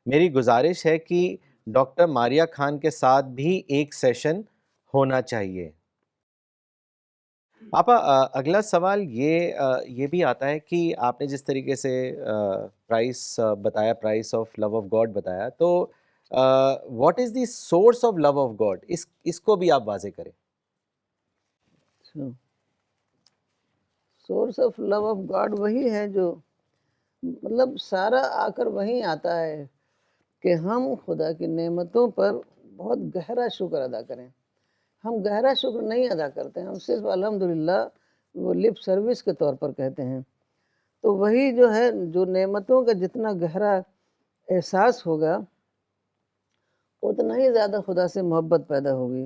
میری گزارش ہے کہ ڈاکٹر ماریہ خان کے ساتھ بھی ایک سیشن ہونا چاہیے. آپا اگلا سوال یہ بھی آتا ہے کہ آپ نے جس طریقے سے پرائس بتایا، price of love of God بتایا، تو what is the source of love of God, اس کو بھی آپ واضح کریں. Source of love of God وہی ہے جو مطلب سارا آ کر وہیں آتا ہے کہ ہم خدا کی نعمتوں پر بہت گہرا شکر ادا کریں. ہم گہرا شکر نہیں ادا کرتے ہیں، ہم صرف الحمدللہ وہ لپ سروس کے طور پر کہتے ہیں. تو وہی جو ہے، جو نعمتوں کا جتنا گہرا احساس ہوگا اتنا ہی زیادہ خدا سے محبت پیدا ہوگی.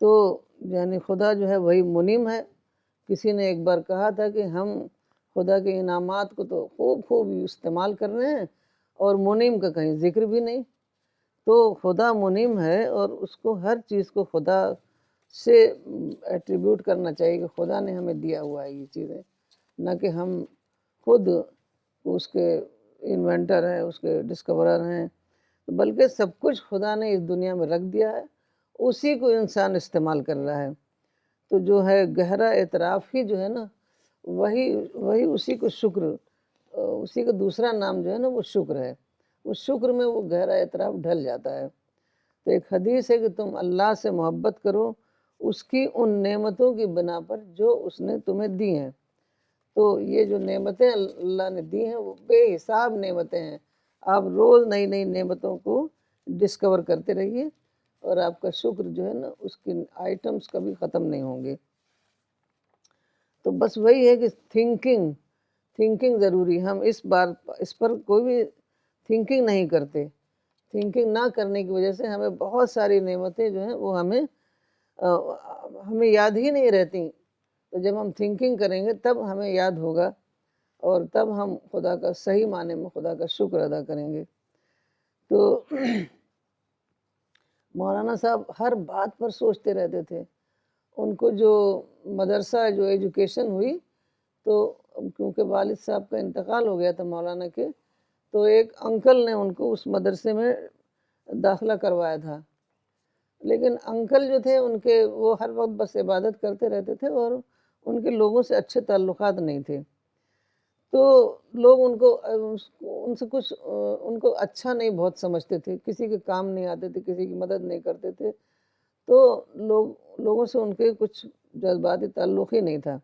تو یعنی خدا جو ہے وہی منعم ہے. کسی نے ایک بار کہا تھا کہ ہم خدا کے انعامات کو تو خوب استعمال کر رہے ہیں اور منعم کا کہیں ذکر بھی نہیں. تو خدا منعم ہے اور اس کو ہر چیز کو خدا سے ایٹریبیوٹ کرنا چاہیے کہ خدا نے ہمیں دیا ہوا ہے یہ چیزیں، نہ کہ ہم خود اس کے انوینٹر ہیں، اس کے ڈسکورر ہیں. بلکہ سب کچھ خدا نے اس دنیا میں رکھ دیا ہے، اسی کو انسان استعمال کر رہا ہے. تو جو ہے گہرا اعتراف ہی جو ہے نا، وہی اسی کو شکر، اسی کا دوسرا نام جو ہے نا وہ شکر ہے. اس شکر میں وہ گہرا اعتراف ڈھل جاتا ہے. تو ایک حدیث ہے کہ تم اللہ سے محبت کرو اس کی ان نعمتوں کی بنا پر جو اس نے تمہیں دی ہیں. تو یہ جو نعمتیں اللہ نے دی ہیں وہ بے حساب نعمتیں ہیں. آپ روز نئی نئی نعمتوں کو ڈسکور کرتے رہیے اور آپ کا شکر جو ہے نا اس کی آئٹمس کبھی ختم نہیں ہوں گے. تو بس وہی ہے کہ تھنکنگ ضروری. ہم اس پر کوئی بھی تھنکنگ نہیں کرتے. تھنکنگ نہ کرنے کی وجہ سے ہمیں بہت ساری نعمتیں جو ہیں وہ ہمیں یاد ہی نہیں رہتی. تو جب ہم تھنکنگ کریں گے تب ہمیں یاد ہوگا اور تب ہم خدا کا صحیح معنی میں خدا کا شکر ادا کریں گے. تو مولانا صاحب ہر بات پر سوچتے رہتے تھے. ان کو جو مدرسہ جو ایجوکیشن ہوئی تو کیونکہ والد صاحب کا انتقال ہو گیا تھا مولانا کے، تو ایک انکل نے ان کو اس مدرسے میں داخلہ کروایا تھا. لیکن انکل جو تھے ان کے وہ ہر وقت بس عبادت کرتے رہتے تھے اور ان کے لوگوں سے اچھے تعلقات نہیں تھے. تو لوگ ان سے کچھ ان کو اچھا نہیں بہت سمجھتے تھے، کسی کے کام نہیں آتے تھے، کسی کی مدد نہیں کرتے تھے. تو لوگوں سے ان کے کچھ جذباتی تعلق ہی نہیں تھا.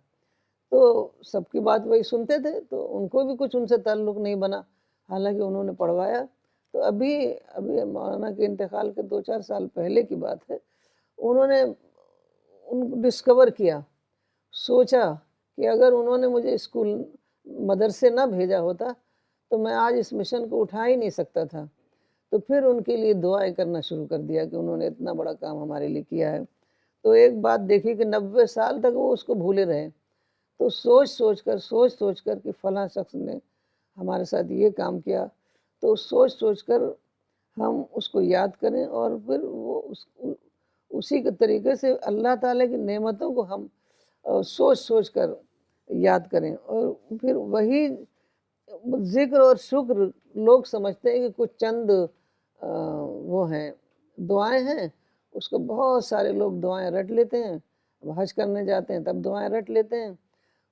تو سب کی بات وہی سنتے تھے، تو ان کو بھی کچھ ان سے تعلق نہیں بنا، حالانکہ انہوں نے پڑھوایا. تو ابھی مولانا کے انتقال کے 2-4 سال پہلے کی بات ہے، انہوں نے ان کو ڈسکور کیا، سوچا کہ اگر انہوں نے مجھے اسکول مدرسے نہ بھیجا ہوتا تو میں آج اس مشن کو اٹھا ہی نہیں سکتا تھا. تو پھر ان کے لیے دعائیں کرنا شروع کر دیا کہ انہوں نے اتنا بڑا کام ہمارے لیے کیا ہے. تو ایک بات دیکھی کہ 90 سال تک وہ اس کو بھولے رہے. تو سوچ سوچ کر کہ فلاں شخص نے ہمارے ساتھ یہ کام کیا، تو سوچ کر ہم اس کو یاد کریں اور پھر وہ اسی کے طریقے سے اللہ تعالیٰ کی نعمتوں کو ہم سوچ کر یاد کریں. اور پھر وہی ذکر اور شکر لوگ سمجھتے ہیں کہ کچھ چند وہ ہیں دعائیں ہیں، اس کو بہت سارے لوگ دعائیں رٹ لیتے ہیں. حج کرنے جاتے ہیں تب دعائیں رٹ لیتے ہیں.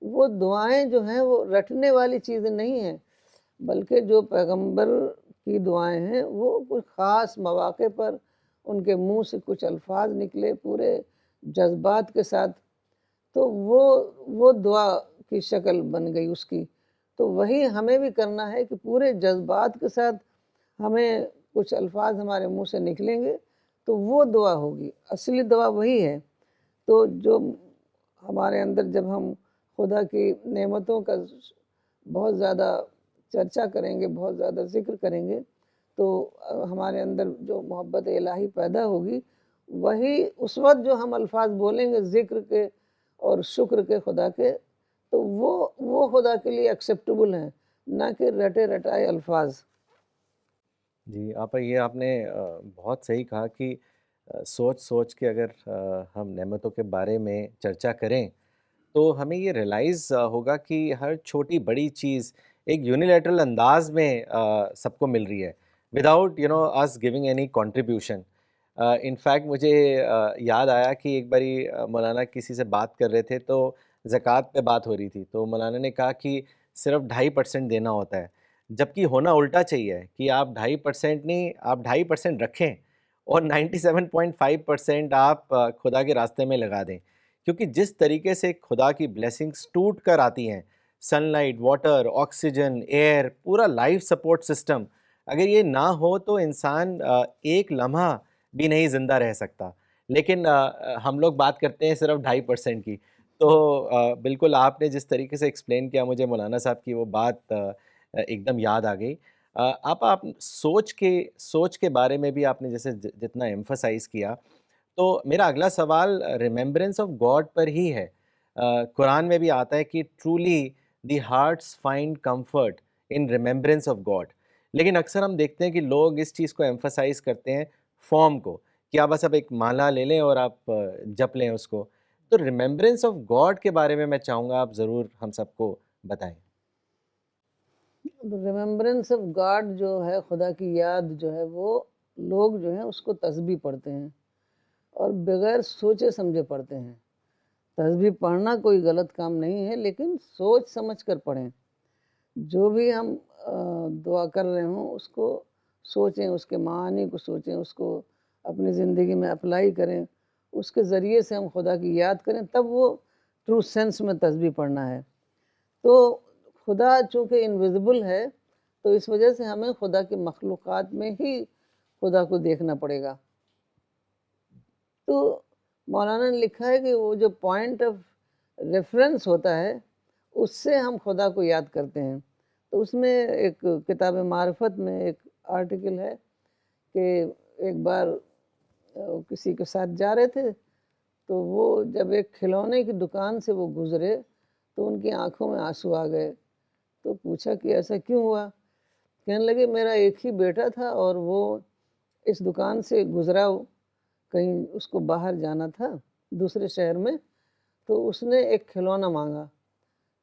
وہ دعائیں جو ہیں وہ رٹنے والی چیزیں نہیں ہیں، بلکہ جو پیغمبر کی دعائیں ہیں وہ کچھ خاص مواقع پر ان کے منہ سے کچھ الفاظ نکلے پورے جذبات کے ساتھ، تو وہ دعا کی شکل بن گئی اس کی. تو وہی ہمیں بھی کرنا ہے کہ پورے جذبات کے ساتھ ہمیں کچھ الفاظ ہمارے منہ سے نکلیں گے تو وہ دعا ہوگی. اصلی دعا وہی ہے. تو جو ہمارے اندر جب ہم خدا کی نعمتوں کا بہت زیادہ چرچا کریں گے، بہت زیادہ ذکر کریں گے، تو ہمارے اندر جو محبت الہی پیدا ہوگی، وہی اس وقت جو ہم الفاظ بولیں گے ذکر کے اور شکر کے خدا کے، تو وہ خدا کے لیے ایکسیپٹیبل ہیں، نہ کہ رٹے رٹائے الفاظ. جی آپا، یہ آپ نے بہت صحیح کہا کہ سوچ سوچ کے اگر ہم نعمتوں کے بارے میں چرچا کریں تو ہمیں یہ ریئلائز ہوگا کہ ہر چھوٹی بڑی چیز ایک یونیلیٹرل انداز میں سب کو مل رہی ہے without us giving any contribution. In fact مجھے یاد آیا کہ ایک باری مولانا کسی سے بات کر رہے تھے تو زکوٰۃ پہ بات ہو رہی تھی، تو مولانا نے کہا کہ صرف 2.5% دینا ہوتا ہے، جبکہ ہونا الٹا چاہیے کہ آپ 2.5% نہیں، آپ 2.5% رکھیں اور 97.5% آپ خدا کے راستے میں لگا دیں. کیونکہ جس طریقے سے خدا کی بلیسنگز ٹوٹ کر آتی ہیں، sun light, water, oxygen, year, پورا لائف سپورٹ سسٹم، اگر یہ نہ ہو تو انسان ایک لمحہ بھی نہیں زندہ رہ سکتا. لیکن ہم لوگ بات کرتے ہیں صرف 2.5% کی. تو بالکل آپ نے جس طریقے سے ایکسپلین کیا، مجھے مولانا صاحب کی وہ بات ایک دم یاد آ گئی. آپ سوچ کے بارے میں بھی آپ نے جیسے جتنا ایمفسائز کیا، تو میرا اگلا سوال ریممبرنس آف گاڈ پر ہی ہے. قرآن میں بھی آتا ہے کہ truly the hearts find comfort in remembrance of God. لیکن اکثر ہم دیکھتے ہیں کہ لوگ اس چیز کو ایمفسائز کرتے ہیں، فارم کو، کہ آپ بس اب ایک مالا لے لیں اور آپ جپ لیں اس کو. تو ریممبرنس آف گاڈ کے بارے میں چاہوں گا آپ ضرور ہم سب کو بتائیں. ریممبرنس آف گاڈ جو ہے، خدا کی یاد جو ہے، وہ لوگ جو ہیں اس کو تسبیح پڑھتے ہیں اور بغیر سوچے سمجھے پڑھتے ہیں. تسبیح پڑھنا کوئی غلط کام نہیں ہے، لیکن سوچ سمجھ کر پڑھیں. جو بھی ہم دعا کر رہے ہوں اس کو سوچیں، اس کے معانی کو سوچیں، اس کو اپنی زندگی میں اپلائی کریں، اس کے ذریعے سے ہم خدا کی یاد کریں، تب وہ ٹرو سینس میں تسبیح پڑھنا ہے. تو خدا چونکہ انویزیبل ہے، تو اس وجہ سے ہمیں خدا کی مخلوقات میں ہی خدا کو دیکھنا پڑے گا. تو مولانا نے لکھا ہے کہ وہ جو پوائنٹ آف ریفرنس ہوتا ہے اس سے ہم خدا کو یاد کرتے ہیں. تو اس میں ایک کتاب معرفت میں ایک آرٹیکل ہے کہ ایک بار کسی کے ساتھ جا رہے تھے، تو وہ جب ایک کھلونے کی دکان سے وہ گزرے تو ان کی آنکھوں میں آنسو آ گئے. تو پوچھا کہ ایسا کیوں ہوا؟ کہنے لگے میرا ایک ہی بیٹا تھا اور وہ اس دکان سے گزرا، کہیں اس کو باہر جانا تھا دوسرے شہر میں، تو اس نے ایک کھلونا مانگا.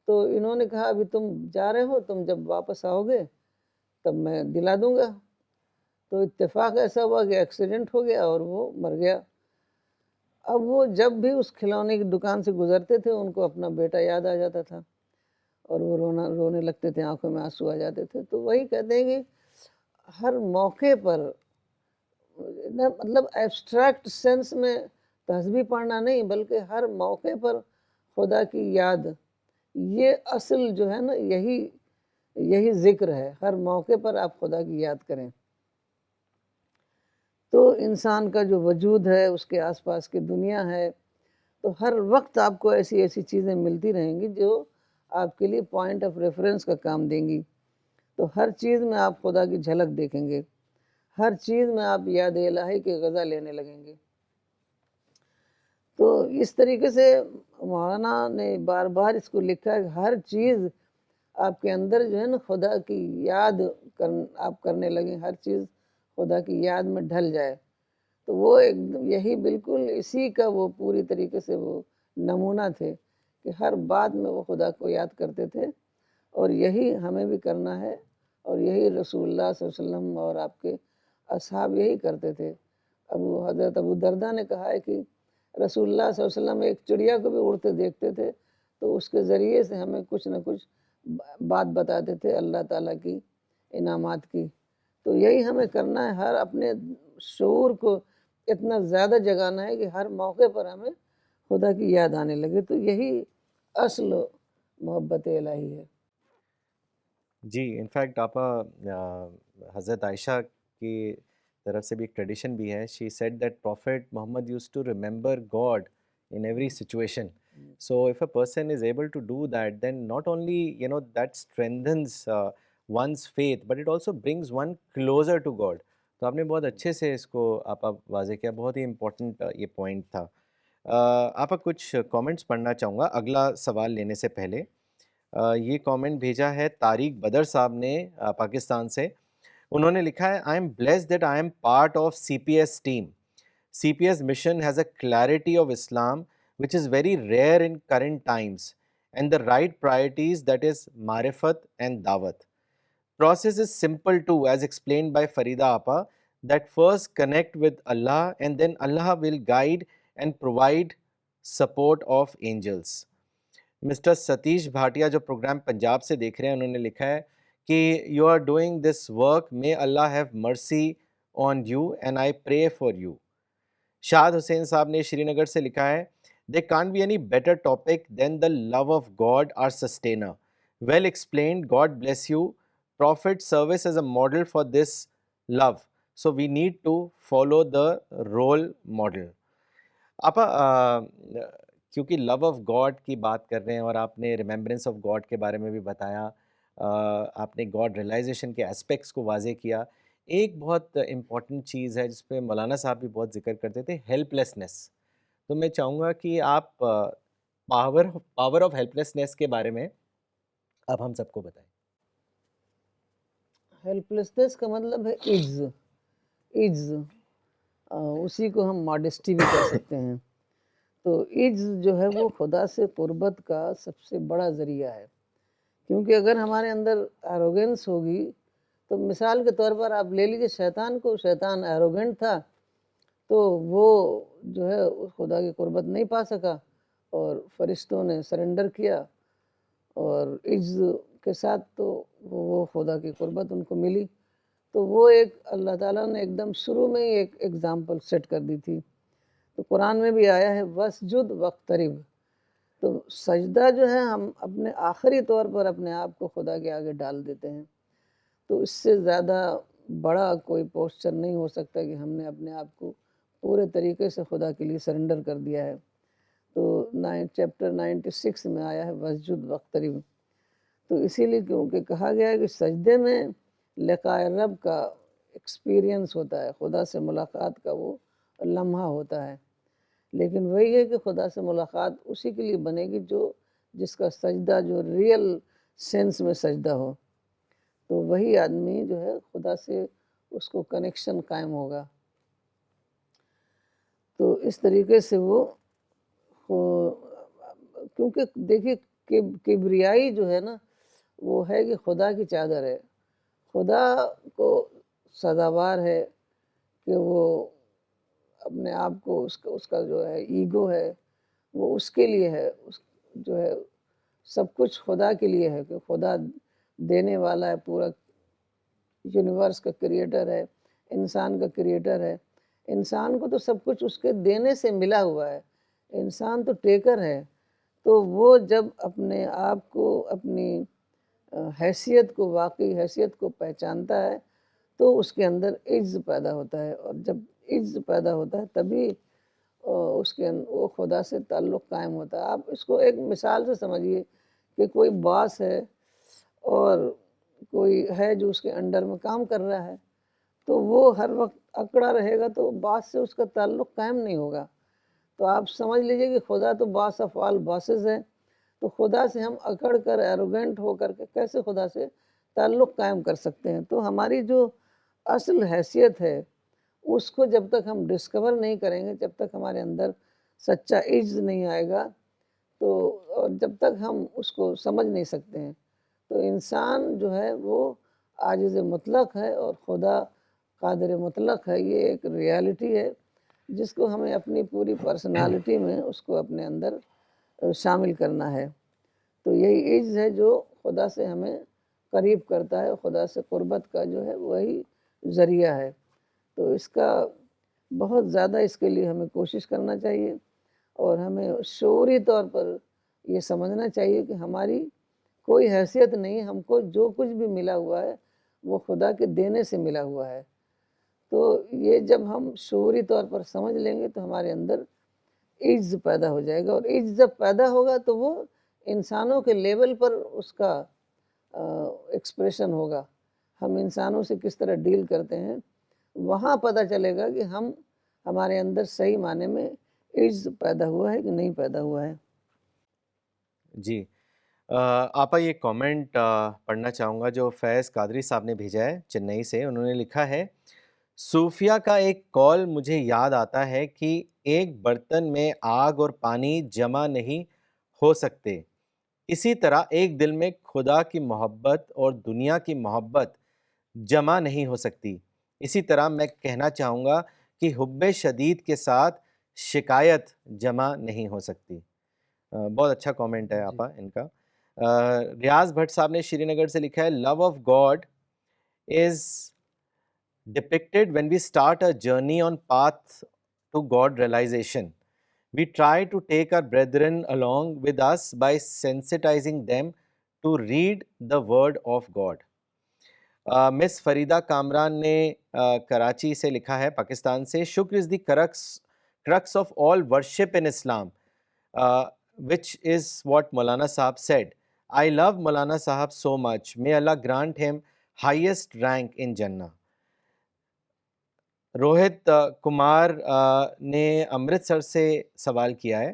تو انہوں نے کہا ابھی تم جا رہے ہو، تم جب واپس آؤ گے تب میں دلا دوں گا. تو اتفاق ایسا ہوا کہ ایکسیڈنٹ ہو گیا اور وہ مر گیا. اب وہ جب بھی اس کھلونے کی دکان سے گزرتے تھے ان کو اپنا بیٹا یاد آ جاتا تھا اور وہ رونے لگتے تھے، آنکھوں میں آنسو آ جاتے تھے. تو وہی کہتے ہیں کہ ہر موقع پر، مطلب ایبسٹریکٹ سینس میں تسبیح پڑھنا نہیں، بلکہ ہر موقع پر خدا کی یاد، یہ اصل جو ہے نا، یہی ذکر ہے. ہر موقع پر آپ خدا کی یاد کریں تو انسان کا جو وجود ہے، اس کے آس پاس کی دنیا ہے، تو ہر وقت آپ کو ایسی چیزیں ملتی رہیں گی جو آپ کے لیے پوائنٹ آف ریفرنس کا کام دیں گی. تو ہر چیز میں آپ خدا کی جھلک دیکھیں گے، ہر چیز میں آپ یاد الہی کی غذا لینے لگیں گے. تو اس طریقے سے مولانا نے بار بار اس کو لکھا ہے کہ ہر چیز آپ کے اندر جو ہے نا خدا کی یاد آپ کرنے لگیں، ہر چیز خدا کی یاد میں ڈھل جائے. تو وہ یہی بالکل اسی کا وہ پوری طریقے سے وہ نمونہ تھے کہ ہر بات میں وہ خدا کو یاد کرتے تھے. اور یہی ہمیں بھی کرنا ہے، اور یہی رسول اللہ صلی اللہ علیہ وسلم اور آپ کے اصحاب یہی کرتے تھے. حضرت ابو درداء نے کہا ہے کہ رسول اللہ صلی اللہ علیہ وسلم ایک چڑیا کو بھی اڑتے دیکھتے تھے تو اس کے ذریعے سے ہمیں کچھ نہ کچھ بات بتاتے تھے اللہ تعالیٰ کی انعامات کی. تو یہی ہمیں کرنا ہے، ہر اپنے شعور کو اتنا زیادہ جگانا ہے کہ ہر موقع پر ہمیں خدا کی یاد آنے لگے. تو یہی اصل محبت الہی ہے. جی، انفیکٹ آپا حضرت عائشہ کی طرف سے بھی ایک ٹریڈیشن بھی ہے. She said that prophet Muhammad use to remember God in every situation. So if a person is able to do that, then not only that strengthens one's faith, but it also brings one closer to God. تو آپ نے بہت اچھے سے اس کو آپ واضح کیا، بہت ہی امپورٹنٹ یہ پوائنٹ تھا. آپ کچھ کامنٹس پڑھنا چاہوں گا اگلا سوال لینے سے پہلے. یہ کامنٹ بھیجا ہے طارق بدر صاحب نے پاکستان سے. انہوں نے لکھا ہے I am blessed that I am part of CPS team. CPS mission has a clarity of Islam which is very rare in current times, and the right priorities, that is marifat and dawat. Process is simple too, as explained by Farida Appa, that first connect with Allah and then Allah will guide and provide support of angels. Mister Satish Bhatia جو پروگرام پنجاب سے دیکھ رہے ہیں، انہوں نے لکھا ہے کہ you are doing this work, may Allah have mercy on you and I pray for you. شاد حسین صاحب نے شری نگر سے لکھا ہے، they can't be any better topic than the love of God are sustainer. Well explained, God bless you. Prophet service as a model for this love, so we need to follow the role model. آپا کیونکہ لو آف گاڈ کی بات کر رہے ہیں اور آپ نے ریممبرنس آف گاڈ کے بارے میں بھی بتایا، آپ نے گاڈ ریئلائزیشن کے اسپیکٹس کو واضح کیا. ایک بہت امپورٹنٹ چیز ہے جس پہ مولانا صاحب بھی بہت ذکر کرتے تھے، ہیلپ لیسنس. تو میں چاہوں گا کہ آپ پاور آف ہیلپ لیسنس کے بارے میں آپ ہم سب کو بتائیں. ہیلپ لیسنس کا مطلب ہے عجز. اسی کو ہم ماڈسٹی بھی کہہ سکتے ہیں. تو عجز جو ہے وہ خدا سے قربت کا سب سے بڑا ذریعہ ہے، کیونکہ اگر ہمارے اندر ایروگنس ہوگی تو مثال کے طور پر آپ لے لیجیے شیطان ایروگنٹ تھا تو وہ جو ہے خدا کی قربت نہیں پا سکا، اور فرشتوں نے سرنڈر کیا اور عجز کے ساتھ تو وہ خدا کی قربت ان کو ملی. تو وہ ایک اللہ تعالیٰ نے ایک دم شروع میں ہی ایک ایگزامپل سیٹ کر دی تھی. تو قرآن میں بھی آیا ہے وسجد وقترب. تو سجدہ جو ہے ہم اپنے آخری طور پر اپنے آپ کو خدا کے آگے ڈال دیتے ہیں. تو اس سے زیادہ بڑا کوئی پوسچر نہیں ہو سکتا کہ ہم نے اپنے آپ کو پورے طریقے سے خدا کے لیے سرنڈر کر دیا ہے. تو چیپٹر 96 میں آیا ہے وسجد وقترب. تو اسی لیے کیونکہ کہا گیا ہے کہ سجدے میں لقاء رب کا ایکسپیرینس ہوتا ہے، خدا سے ملاقات کا وہ لمحہ ہوتا ہے. لیکن وہی ہے کہ خدا سے ملاقات اسی کے لیے بنے گی جس کا سجدہ جو ریئل سینس میں سجدہ ہو. تو وہی آدمی جو ہے خدا سے اس کو کنیکشن قائم ہوگا. تو اس طریقے سے وہ کیونکہ دیکھیے کبریائی جو ہے نا وہ ہے کہ خدا کی چادر ہے. خدا کو سزاوار ہے کہ وہ اپنے آپ کو اس کا جو ہے ایگو ہے وہ اس کے لیے ہے، جو ہے سب کچھ خدا کے لیے ہے، کہ خدا دینے والا ہے، پورا یونیورس کا کریٹر ہے، انسان کا کریٹر ہے. انسان کو تو سب کچھ اس کے دینے سے ملا ہوا ہے، انسان تو ٹیکر ہے. تو وہ جب اپنے آپ کو اپنی حیثیت کو، واقعی حیثیت کو پہچانتا ہے تو اس کے اندر عجز پیدا ہوتا ہے، اور جب عجز پیدا ہوتا ہے تبھی اس کے وہ خدا سے تعلق قائم ہوتا ہے. آپ اس کو ایک مثال سے سمجھیے کہ کوئی باس ہے اور کوئی ہے جو اس کے انڈر میں کام کر رہا ہے، تو وہ ہر وقت اکڑا رہے گا تو باس سے اس کا تعلق قائم نہیں ہوگا. تو آپ سمجھ لیجئے کہ خدا تو باس آف آل باسز ہے. تو خدا سے ہم اکڑ کر ایروگنٹ ہو کر کے کیسے خدا سے تعلق قائم کر سکتے ہیں؟ تو ہماری جو اصل حیثیت ہے اس کو جب تک ہم ڈسکور نہیں کریں گے، جب تک ہمارے اندر سچا عجز نہیں آئے گا، تو اور جب تک ہم اس کو سمجھ نہیں سکتے ہیں، تو انسان جو ہے وہ عاجز مطلق ہے اور خدا قادر مطلق ہے. یہ ایک ریالٹی ہے جس کو ہمیں اپنی پوری پرسنالٹی میں اس کو اپنے اندر شامل کرنا ہے. تو یہی عجز ہے جو خدا سے ہمیں قریب کرتا ہے، خدا سے قربت کا جو ہے وہی ذریعہ ہے. تو اس کا بہت زیادہ اس کے لیے ہمیں کوشش کرنا چاہیے، اور ہمیں شعوری طور پر یہ سمجھنا چاہیے کہ ہماری کوئی حیثیت نہیں، ہم کو جو کچھ بھی ملا ہوا ہے وہ خدا کے دینے سے ملا ہوا ہے. تو یہ جب ہم شعوری طور پر سمجھ لیں گے تو ہمارے اندر عجز پیدا ہو جائے گا، اور عجز جب پیدا ہوگا تو وہ انسانوں کے لیول پر اس کا ایکسپریشن ہوگا. ہم انسانوں سے کس طرح ڈیل کرتے ہیں وہاں پتہ چلے گا کہ ہمارے اندر صحیح معنی میں عجز پیدا ہوا ہے کہ نہیں پیدا ہوا ہے. جی آپا یہ کامنٹ پڑھنا چاہوں گا جو فیض قادری صاحب نے بھیجا ہے چنئی سے. انہوں نے لکھا ہے صوفیہ کا ایک قول مجھے یاد آتا ہے کہ ایک برتن میں آگ اور پانی جمع نہیں ہو سکتے، اسی طرح ایک دل میں خدا کی محبت اور دنیا کی محبت جمع نہیں ہو سکتی۔ اسی طرح میں کہنا چاہوں گا کہ حب شدید کے ساتھ شکایت جمع نہیں ہو سکتی۔ بہت اچھا کومنٹ ہے جی آپا ان کا۔ ریاض بھٹ صاحب نے شری نگر سے لکھا ہے، love of God is depicted when we start a journey on path to God realization. We try to take our brethren along with us by sensitizing them to read the word of God. مس فریدہ کامران نے کراچی سے لکھا ہے، پاکستان سے، شکر از دی crux of all worship in Islam, which is what Maulana Sahab said. I love Maulana Sahab so much. May Allah grant him highest rank in Jannah. Rohit Kumar نے امرتسر سے سوال کیا ہے،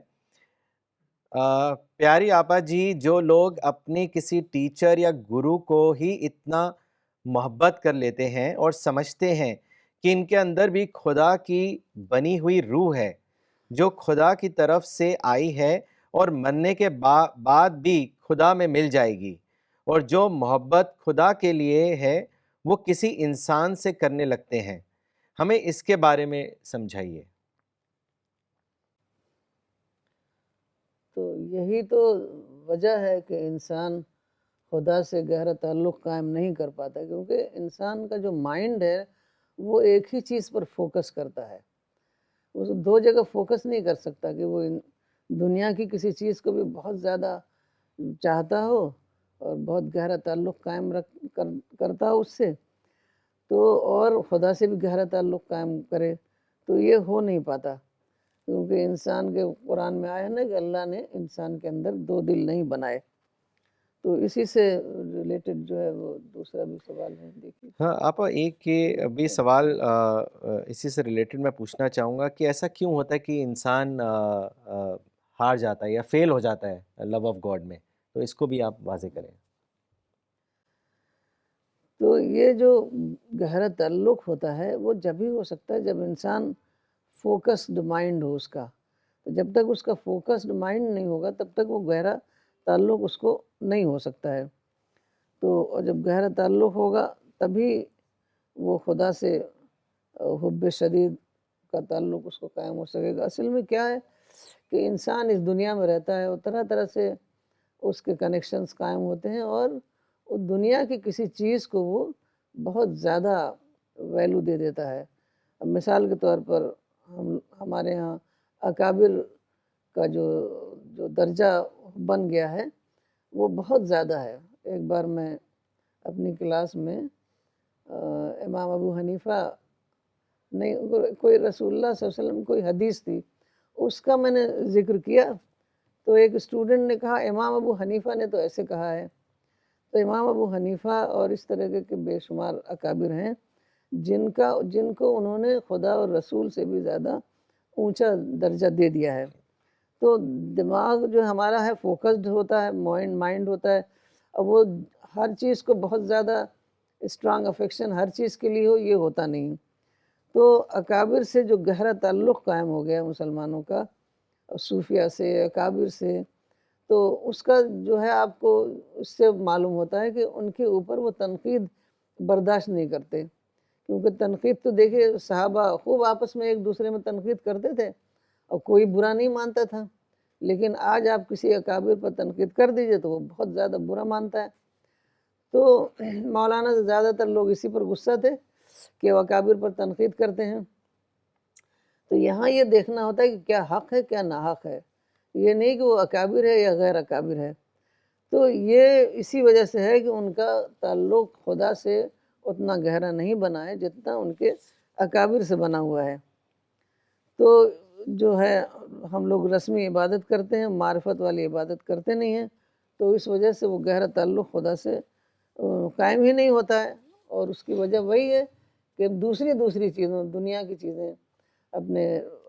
پیاری آپا جی، جو لوگ اپنے کسی ٹیچر یا گرو کو ہی اتنا محبت کر لیتے ہیں اور سمجھتے ہیں کہ ان کے اندر بھی خدا کی بنی ہوئی روح ہے جو خدا کی طرف سے آئی ہے اور مرنے کے بعد بھی خدا میں مل جائے گی، اور جو محبت خدا کے لیے ہے وہ کسی انسان سے کرنے لگتے ہیں، ہمیں اس کے بارے میں سمجھائیے۔ تو یہی تو وجہ ہے کہ انسان خدا سے گہرا تعلق قائم نہیں کر پاتا، کیونکہ انسان کا جو مائنڈ ہے وہ ایک ہی چیز پر فوکس کرتا ہے، وہ دو جگہ فوکس نہیں کر سکتا کہ وہ دنیا کی کسی چیز کو بھی بہت زیادہ چاہتا ہو اور بہت گہرا تعلق قائم کرتا ہو اس سے، تو اور خدا سے بھی گہرا تعلق قائم کرے، تو یہ ہو نہیں پاتا، کیونکہ انسان کے قرآن میں آیا نا کہ اللہ نے انسان کے اندر دو دل نہیں بنائے۔ تو اسی سے ریلیٹڈ جو ہے وہ دوسرا بھی سوال ہے، دیکھیے۔ ہاں آپ ایک یہ بھی سوال اسی سے ریلیٹڈ میں پوچھنا چاہوں گا کہ ایسا کیوں ہوتا ہے کہ انسان ہار جاتا ہے یا فیل ہو جاتا ہے لو آف گاڈ میں، تو اس کو بھی آپ واضح کریں۔ تو یہ جو گہرا تعلق ہوتا ہے وہ جب ہی ہو سکتا ہے جب انسان فوکسڈ مائنڈ ہو اس کا، تو جب تک اس کا فوکسڈ مائنڈ نہیں ہوگا تب تک وہ گہرا تعلق اس کو نہیں ہو سکتا ہے۔ تو جب گہرا تعلق ہوگا تبھی وہ خدا سے حب شدید کا تعلق اس کو قائم ہو سکے گا۔ اصل میں کیا ہے کہ انسان اس دنیا میں رہتا ہے اور طرح طرح سے اس کے کنیکشنز قائم ہوتے ہیں، اور دنیا کی کسی چیز کو وہ بہت زیادہ ویلیو دے دیتا ہے۔ اب مثال کے طور پر ہمارے ہاں اکابر کا جو درجہ بن گیا ہے وہ بہت زیادہ ہے۔ ایک بار میں اپنی کلاس میں امام ابو حنیفہ نہیں، کوئی رسول اللہ صلی اللہ علیہ وسلم کوئی حدیث تھی، اس کا میں نے ذکر کیا، تو ایک اسٹوڈنٹ نے کہا امام ابو حنیفہ نے تو ایسے کہا ہے۔ تو امام ابو حنیفہ اور اس طرح کے بے شمار اکابر ہیں جن کو انہوں نے خدا اور رسول سے بھی زیادہ اونچا درجہ دے دیا ہے۔ تو دماغ جو ہمارا ہے فوکسڈ ہوتا ہے، مائنڈ ہوتا ہے، اب وہ ہر چیز کو بہت زیادہ اسٹرانگ افیکشن ہر چیز کے لیے ہو، یہ ہوتا نہیں۔ تو اکابر سے جو گہرا تعلق قائم ہو گیا مسلمانوں کا، صوفیہ سے، اکابر سے، تو اس کا جو ہے آپ کو اس سے معلوم ہوتا ہے کہ ان کے اوپر وہ تنقید برداشت نہیں کرتے، کیونکہ تنقید تو دیکھیے صحابہ خوب آپس میں ایک دوسرے میں تنقید کرتے تھے اور کوئی برا نہیں مانتا تھا، لیکن آج آپ کسی اکابر پر تنقید کر دیجئے تو وہ بہت زیادہ برا مانتا ہے۔ تو مولانا سے زیادہ تر لوگ اسی پر غصہ تھے کہ وہ اکابر پر تنقید کرتے ہیں۔ تو یہاں یہ دیکھنا ہوتا ہے کہ کیا حق ہے کیا ناحق ہے، یہ نہیں کہ وہ اکابر ہے یا غیر اکابر ہے۔ تو یہ اسی وجہ سے ہے کہ ان کا تعلق خدا سے اتنا گہرا نہیں بنا ہے جتنا ان کے اکابر سے بنا ہوا ہے۔ تو جو ہے ہم لوگ رسمی عبادت کرتے ہیں، معرفت والی عبادت کرتے نہیں ہیں، تو اس وجہ سے وہ گہرا تعلق خدا سے قائم ہی نہیں ہوتا ہے، اور اس کی وجہ وہی ہے کہ دوسری چیزوں، دنیا کی چیزیں، اپنے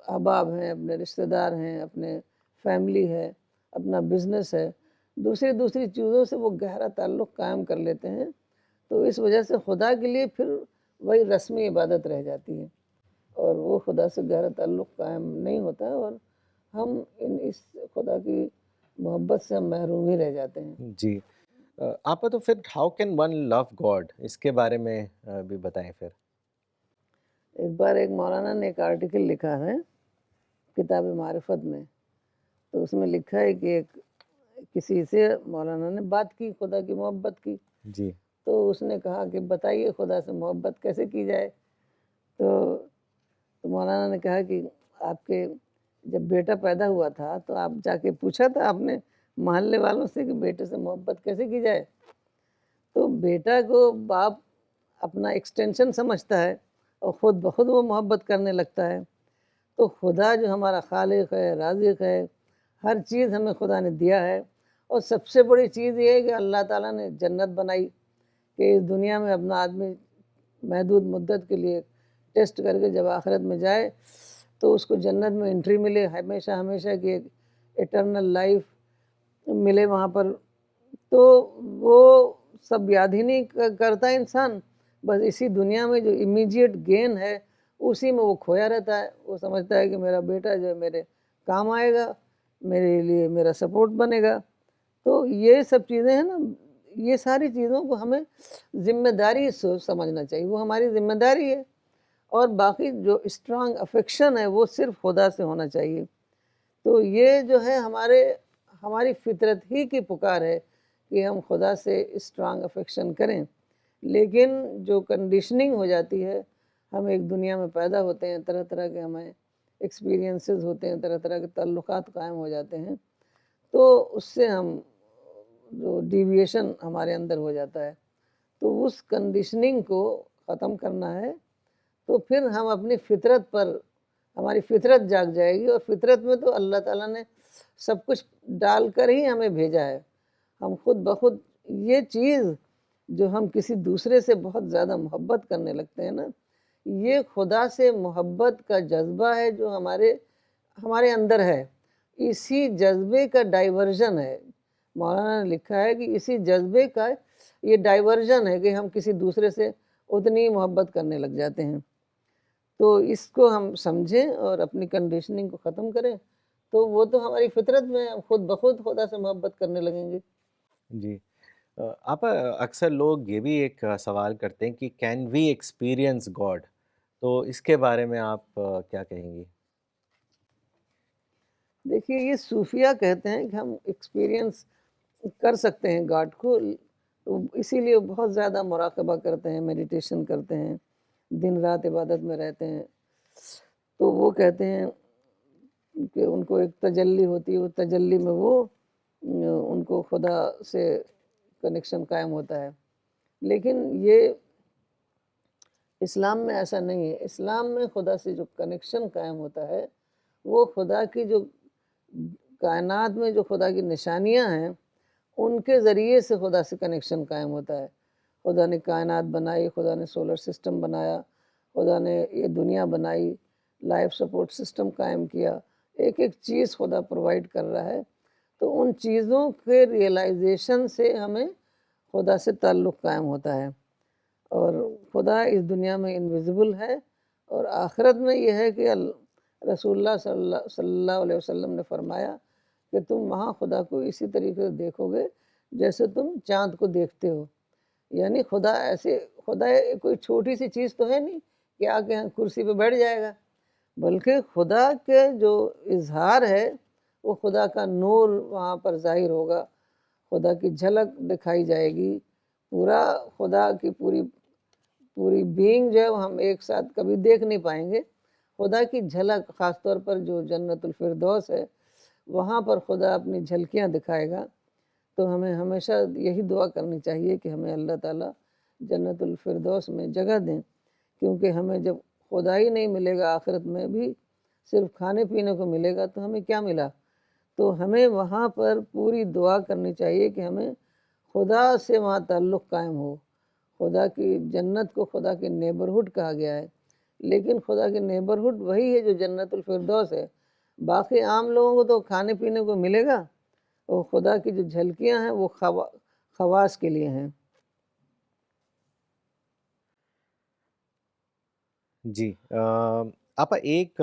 احباب ہیں، اپنے رشتہ دار ہیں، اپنے فیملی ہے، اپنا بزنس ہے، دوسری چیزوں سے وہ گہرا تعلق قائم کر لیتے ہیں، تو اس وجہ سے خدا کے لیے پھر وہی رسمی عبادت رہ جاتی ہے، اور وہ خدا سے گہرا تعلق قائم نہیں ہوتا ہے، اور ہم اس خدا کی محبت سے ہم محروم ہی رہ جاتے ہیں۔ جی آپا، تو پھر how can one love God, اس کے بارے میں بھی بتائیں پھر۔ ایک بار ایک مولانا نے ایک آرٹیکل لکھا ہے کتاب معرفت میں، تو اس میں لکھا ہے کہ ایک کسی سے مولانا نے بات کی خدا کی محبت کی، جی تو اس نے کہا کہ بتائیے خدا سے محبت کیسے کی جائے؟ تو مولانا نے کہا کہ آپ کے جب بیٹا پیدا ہوا تھا تو آپ جا کے پوچھا تھا آپ نے محلے والوں سے کہ بیٹے سے محبت کیسے کی جائے؟ تو بیٹا کو باپ اپنا ایکسٹینشن سمجھتا ہے اور خود بخود وہ محبت کرنے لگتا ہے۔ تو خدا جو ہمارا خالق ہے، رازق ہے، ہر چیز ہمیں خدا نے دیا ہے، اور سب سے بڑی چیز یہ ہے کہ اللہ تعالیٰ نے جنت بنائی کہ اس دنیا میں اپنا آدمی محدود مدت کے لیے ٹیسٹ کر کے جب آخرت میں جائے تو اس کو جنت میں انٹری ملے، ہمیشہ ہمیشہ کی ایک ایٹرنل لائف ملے وہاں پر۔ تو وہ سب یاد ہی نہیں کرتا انسان، بس اسی دنیا میں جو امیجیٹ گین ہے اسی میں وہ کھویا رہتا ہے۔ وہ سمجھتا ہے کہ میرا بیٹا جو ہے میرے کام آئے گا، میرے لیے میرا سپورٹ بنے گا۔ تو یہ سب چیزیں ہیں نا، یہ ساری چیزوں کو ہمیں ذمہ داری سمجھنا چاہیے، وہ ہماری ذمہ داری ہے، اور باقی جو اسٹرانگ افیکشن ہے وہ صرف خدا سے ہونا چاہیے۔ تو یہ جو ہے ہماری فطرت ہی کی پکار ہے کہ ہم خدا سے اسٹرانگ افیکشن کریں، لیکن جو کنڈیشننگ ہو جاتی ہے، ہم ایک دنیا میں پیدا ہوتے ہیں، طرح طرح کے ہمیں ایکسپیرینسز ہوتے ہیں، طرح طرح کے تعلقات قائم ہو جاتے ہیں، تو اس سے ہم جو ڈیویشن ہمارے اندر ہو جاتا ہے، تو اس کنڈیشننگ کو ختم کرنا ہے۔ تو پھر ہم اپنی فطرت پر، ہماری فطرت جاگ جائے گی، اور فطرت میں تو اللہ تعالیٰ نے سب کچھ ڈال کر ہی ہمیں بھیجا ہے۔ ہم خود بخود یہ چیز جو ہم کسی دوسرے سے بہت زیادہ محبت کرنے لگتے ہیں نا، یہ خدا سے محبت کا جذبہ ہے جو ہمارے اندر ہے، اسی جذبے کا ڈائیورژن ہے۔ مولانا نے لکھا ہے کہ اسی جذبے کا یہ ڈائیورژن ہے کہ ہم کسی دوسرے سے اتنی محبت کرنے لگ جاتے ہیں۔ تو اس کو ہم سمجھیں اور اپنی کنڈیشننگ کو ختم کریں، تو وہ تو ہماری فطرت میں ہم خود بخود خدا سے محبت کرنے لگیں گے۔ جی آپا، اکثر لوگ یہ بھی ایک سوال کرتے ہیں کہ کین وی ایکسپیرئنس گاڈ، تو اس کے بارے میں آپ کیا کہیں گی؟ دیکھیے، یہ صوفیہ کہتے ہیں کہ ہم ایکسپیرینس کر سکتے ہیں گاڈ کو، تو اسی لیے بہت زیادہ مراقبہ کرتے ہیں، میڈیٹیشن کرتے ہیں، دن رات عبادت میں رہتے ہیں۔ تو وہ کہتے ہیں کہ ان کو ایک تجلی ہوتی ہے، وہ تجلی میں وہ ان کو خدا سے کنیکشن قائم ہوتا ہے، لیکن یہ اسلام میں ایسا نہیں ہے۔ اسلام میں خدا سے جو کنیکشن قائم ہوتا ہے وہ خدا کی جو کائنات میں جو خدا کی نشانیاں ہیں ان کے ذریعے سے خدا سے کنیکشن قائم ہوتا ہے۔ خدا نے کائنات بنائی، خدا نے سولر سسٹم بنایا، خدا نے یہ دنیا بنائی، لائف سپورٹ سسٹم قائم کیا، ایک ایک چیز خدا پرووائڈ کر رہا ہے۔ تو ان چیزوں کے ریئلائزیشن سے ہمیں خدا سے تعلق قائم ہوتا ہے، اور خدا اس دنیا میں انویزیبل ہے، اور آخرت میں یہ ہے کہ رسول اللہ صلی اللہ علیہ وسلم نے فرمایا کہ تم وہاں خدا کو اسی طریقے سے دیکھو گے جیسے تم چاند کو دیکھتے ہو۔ یعنی خدا کوئی چھوٹی سی چیز تو ہے نہیں کہ آ کے کرسی پہ بیٹھ جائے گا، بلکہ خدا کے جو اظہار ہے وہ خدا کا نور وہاں پر ظاہر ہوگا، خدا کی جھلک دکھائی جائے گی، پورا خدا کی پوری بینگ جو ہے وہ ہم ایک ساتھ کبھی دیکھ نہیں پائیں گے۔ خدا کی جھلک، خاص طور پر جو جنت الفردوس ہے وہاں پر خدا اپنی جھلکیاں دکھائے گا۔ تو ہمیں ہمیشہ یہی دعا کرنی چاہیے کہ ہمیں اللہ تعالیٰ جنت الفردوس میں جگہ دیں، کیونکہ ہمیں جب خدا ہی نہیں ملے گا، آخرت میں بھی صرف کھانے پینے کو ملے گا تو ہمیں کیا ملا؟ تو ہمیں وہاں پر پوری دعا کرنی چاہیے کہ ہمیں خدا سے وہاں تعلق قائم ہو۔ خدا کی جنت کو خدا کے نیبرہڈ کہا گیا ہے، لیکن خدا کے نیبرہڈ وہی ہے جو جنت الفردوس ہے۔ باقی عام لوگوں کو تو کھانے پینے کو ملے گا، اور خدا کی جو جھلکیاں ہیں وہ خواص کے لیے ہیں۔ جی آپا ایک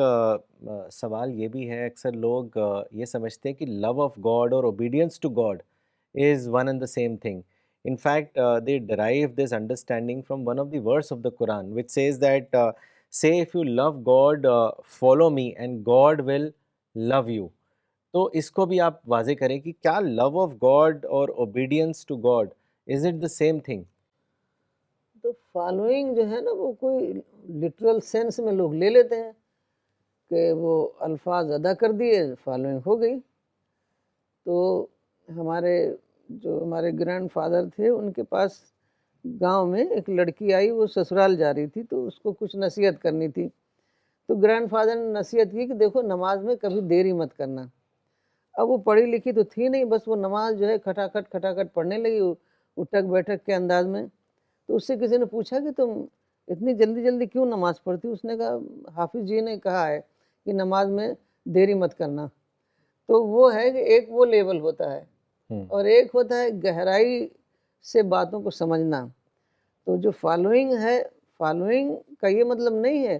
سوال یہ بھی ہے، اکثر لوگ یہ سمجھتے ہیں کہ لو آف گاڈ اور obedience to God is one and the same thing. In fact, they derive this understanding from one of the verse of the Quran, which says that, say if you love God, follow me and God will love you. تو اس کو بھی آپ واضح کریں کہ کیا لو آف گاڈ اور obedience to God is it the same thing? تو فالوئنگ جو ہے نا وہ کوئی لٹرل سینس میں لوگ لے لیتے ہیں کہ وہ الفاظ ادا کر دیے فالوئنگ ہو گئی. تو ہمارے گرینڈ فادر تھے، ان کے پاس گاؤں میں ایک لڑکی آئی، وہ سسرال جا رہی تھی تو اس کو کچھ نصیحت کرنی تھی. تو گرینڈ فادر نے نصیحت کی کہ دیکھو نماز میں کبھی دیری مت کرنا. اب وہ پڑھی لکھی تو تھی نہیں، بس وہ نماز جو ہے کھٹاکھٹ پڑھنے لگی اٹھک بیٹھک کے انداز میں. تو اس سے کسی نے پوچھا کہ تم اتنی جلدی جلدی کیوں نماز پڑھتی؟ اس نے کہا حافظ جی نے کہا ہے کہ نماز میں دیری مت کرنا. تو وہ ہے کہ ایک وہ لیول ہوتا ہے اور ایک ہوتا ہے گہرائی سے باتوں کو سمجھنا. تو جو فالوئنگ ہے، فالوئنگ کا یہ مطلب نہیں ہے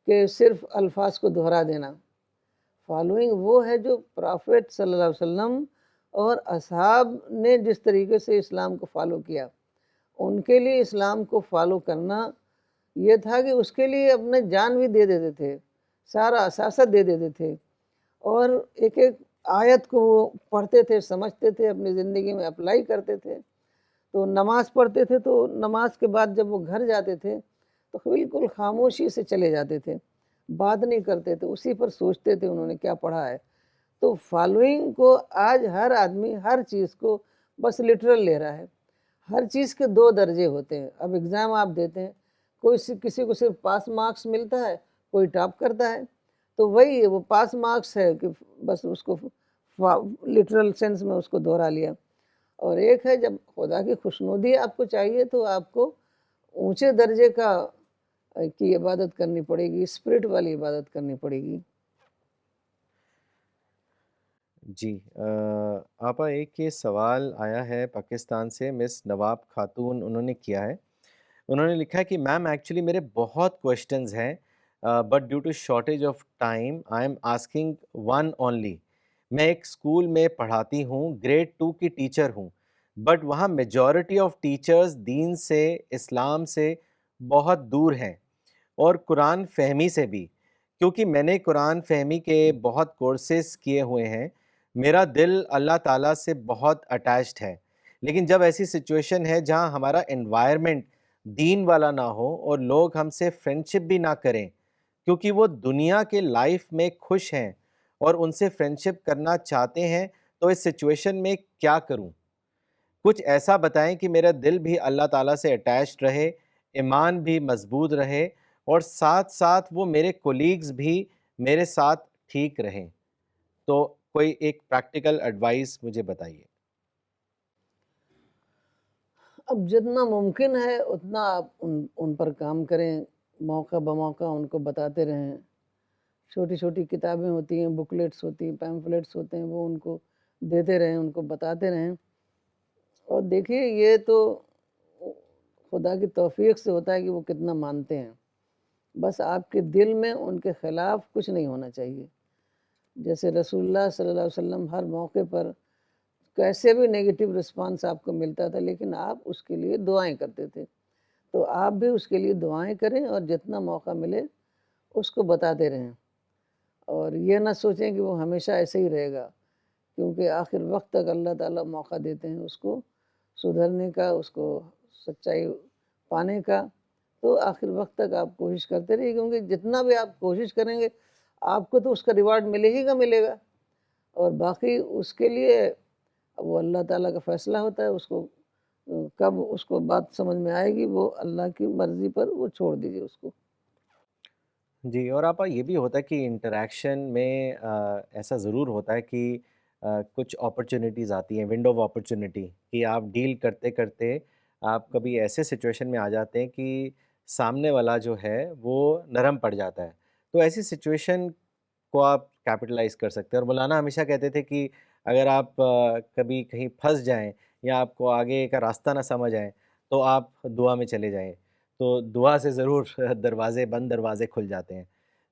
کہ صرف الفاظ کو دہرا دینا. فالوئنگ وہ ہے جو پرافٹ صلی اللہ علیہ وسلم اور اصحاب نے جس طریقے سے اسلام کو فالو کیا، ان کے لیے اسلام کو فالو کرنا یہ تھا کہ اس کے لیے اپنے جان بھی دے دیتے تھے، سارا اثاثہ دے دیتے تھے، اور ایک ایک آیت کو وہ پڑھتے تھے، سمجھتے تھے، اپنی زندگی میں اپلائی کرتے تھے. تو نماز پڑھتے تھے تو نماز کے بعد جب وہ گھر جاتے تھے تو بالکل خاموشی سے چلے جاتے تھے، بات نہیں کرتے تھے، اسی پر سوچتے تھے انہوں نے کیا پڑھا ہے. تو فالوئنگ کو آج ہر آدمی ہر چیز کو بس لٹرل لے رہا ہے. ہر چیز کے دو درجے ہوتے ہیں. اب ایگزام آپ دیتے ہیں، کسی کو صرف پاس مارکس ملتا ہے، کوئی ٹاپ کرتا ہے. تو وہی ہے، وہ پاس مارکس ہے کہ بس اس کو لٹرل سینس میں اس کو دہرا لیا. اور ایک ہے جب خدا کی خوشنودی آپ کو چاہیے تو آپ کو اونچے درجے کی عبادت کرنی پڑے گی، اسپرٹ والی عبادت کرنی پڑے گی. جی آپا ایک یہ سوال آیا ہے پاکستان سے، مس نواب خاتون انہوں نے کیا ہے. انہوں نے لکھا ہے کہ میم ایکچولی میرے بہت کوشچنز ہیں but due to shortage of time I am asking one only. میں ایک اسکول میں پڑھاتی ہوں، گریڈ 2 کی ٹیچر ہوں، بٹ وہاں میجورٹی آف ٹیچرز دین سے، اسلام سے بہت دور ہیں اور قرآن فہمی سے بھی. کیونکہ میں نے قرآن فہمی کے بہت کورسز کیے ہوئے ہیں، میرا دل اللہ تعالیٰ سے بہت اٹیچڈ ہے. لیکن جب ایسی سچویشن ہے جہاں ہمارا انوائرمنٹ دین والا نہ ہو اور لوگ ہم سے فرینڈشپ بھی نہ کریں کیونکہ وہ دنیا کے لائف میں خوش ہیں اور ان سے فرینڈشپ کرنا چاہتے ہیں، تو اس سچویشن میں کیا کروں؟ کچھ ایسا بتائیں کہ میرا دل بھی اللہ تعالیٰ سے اٹیچڈ رہے، ایمان بھی مضبوط رہے اور ساتھ ساتھ وہ میرے کولیگز بھی میرے ساتھ ٹھیک رہیں. تو کوئی ایک پریکٹیکل ایڈوائس مجھے بتائیے. اب جتنا ممکن ہے اتنا آپ ان پر کام کریں، موقع بموقع ان کو بتاتے رہیں. چھوٹی چھوٹی کتابیں ہوتی ہیں، بکلیٹس ہوتی ہیں، پیمفلیٹس ہوتے ہیں، وہ ان کو دیتے رہیں، ان کو بتاتے رہیں. اور دیکھیے یہ تو خدا کی توفیق سے ہوتا ہے کہ وہ کتنا مانتے ہیں. بس آپ کے دل میں ان کے خلاف کچھ نہیں ہونا چاہیے. جیسے رسول اللہ صلی اللہ علیہ وسلم ہر موقع پر کیسے بھی نیگیٹو رسپانس آپ کو ملتا تھا لیکن آپ اس کے لیے دعائیں کرتے تھے. تو آپ بھی اس کے لیے دعائیں کریں اور جتنا موقع ملے اس کو بتاتے رہیں. اور یہ نہ سوچیں کہ وہ ہمیشہ ایسے ہی رہے گا، کیونکہ آخر وقت تک اللہ تعالیٰ موقع دیتے ہیں اس کو سدھرنے کا، اس کو سچائی پانے کا. تو آخر وقت تک آپ کوشش کرتے رہیے، کیونکہ جتنا بھی آپ کوشش کریں گے آپ کو تو اس کا ریوارڈ ملے گا. اور باقی اس کے لیے وہ اللہ تعالیٰ کا فیصلہ ہوتا ہے، اس کو کب اس کو بات سمجھ میں آئے گی وہ اللہ کی مرضی پر، وہ چھوڑ دیجیے اس کو. جی اور آپا یہ بھی ہوتا ہے کہ انٹریکشن میں ایسا ضرور ہوتا ہے کہ کچھ اپرچونیٹیز آتی ہیں، ونڈو آف اپرچونیٹی، کہ آپ ڈیل کرتے کرتے آپ کبھی ایسے سچویشن میں آ جاتے ہیں کہ سامنے والا جو ہے وہ نرم پڑ جاتا ہے. تو ایسی سچویشن کو آپ کیپٹلائز کر سکتے ہیں. اور مولانا ہمیشہ کہتے تھے کہ اگر آپ کبھی کہیں پھنس جائیں یا آپ کو آگے کا راستہ نہ سمجھ آئے تو آپ دعا میں چلے جائیں. تو دعا سے ضرور دروازے بند دروازے کھل جاتے ہیں.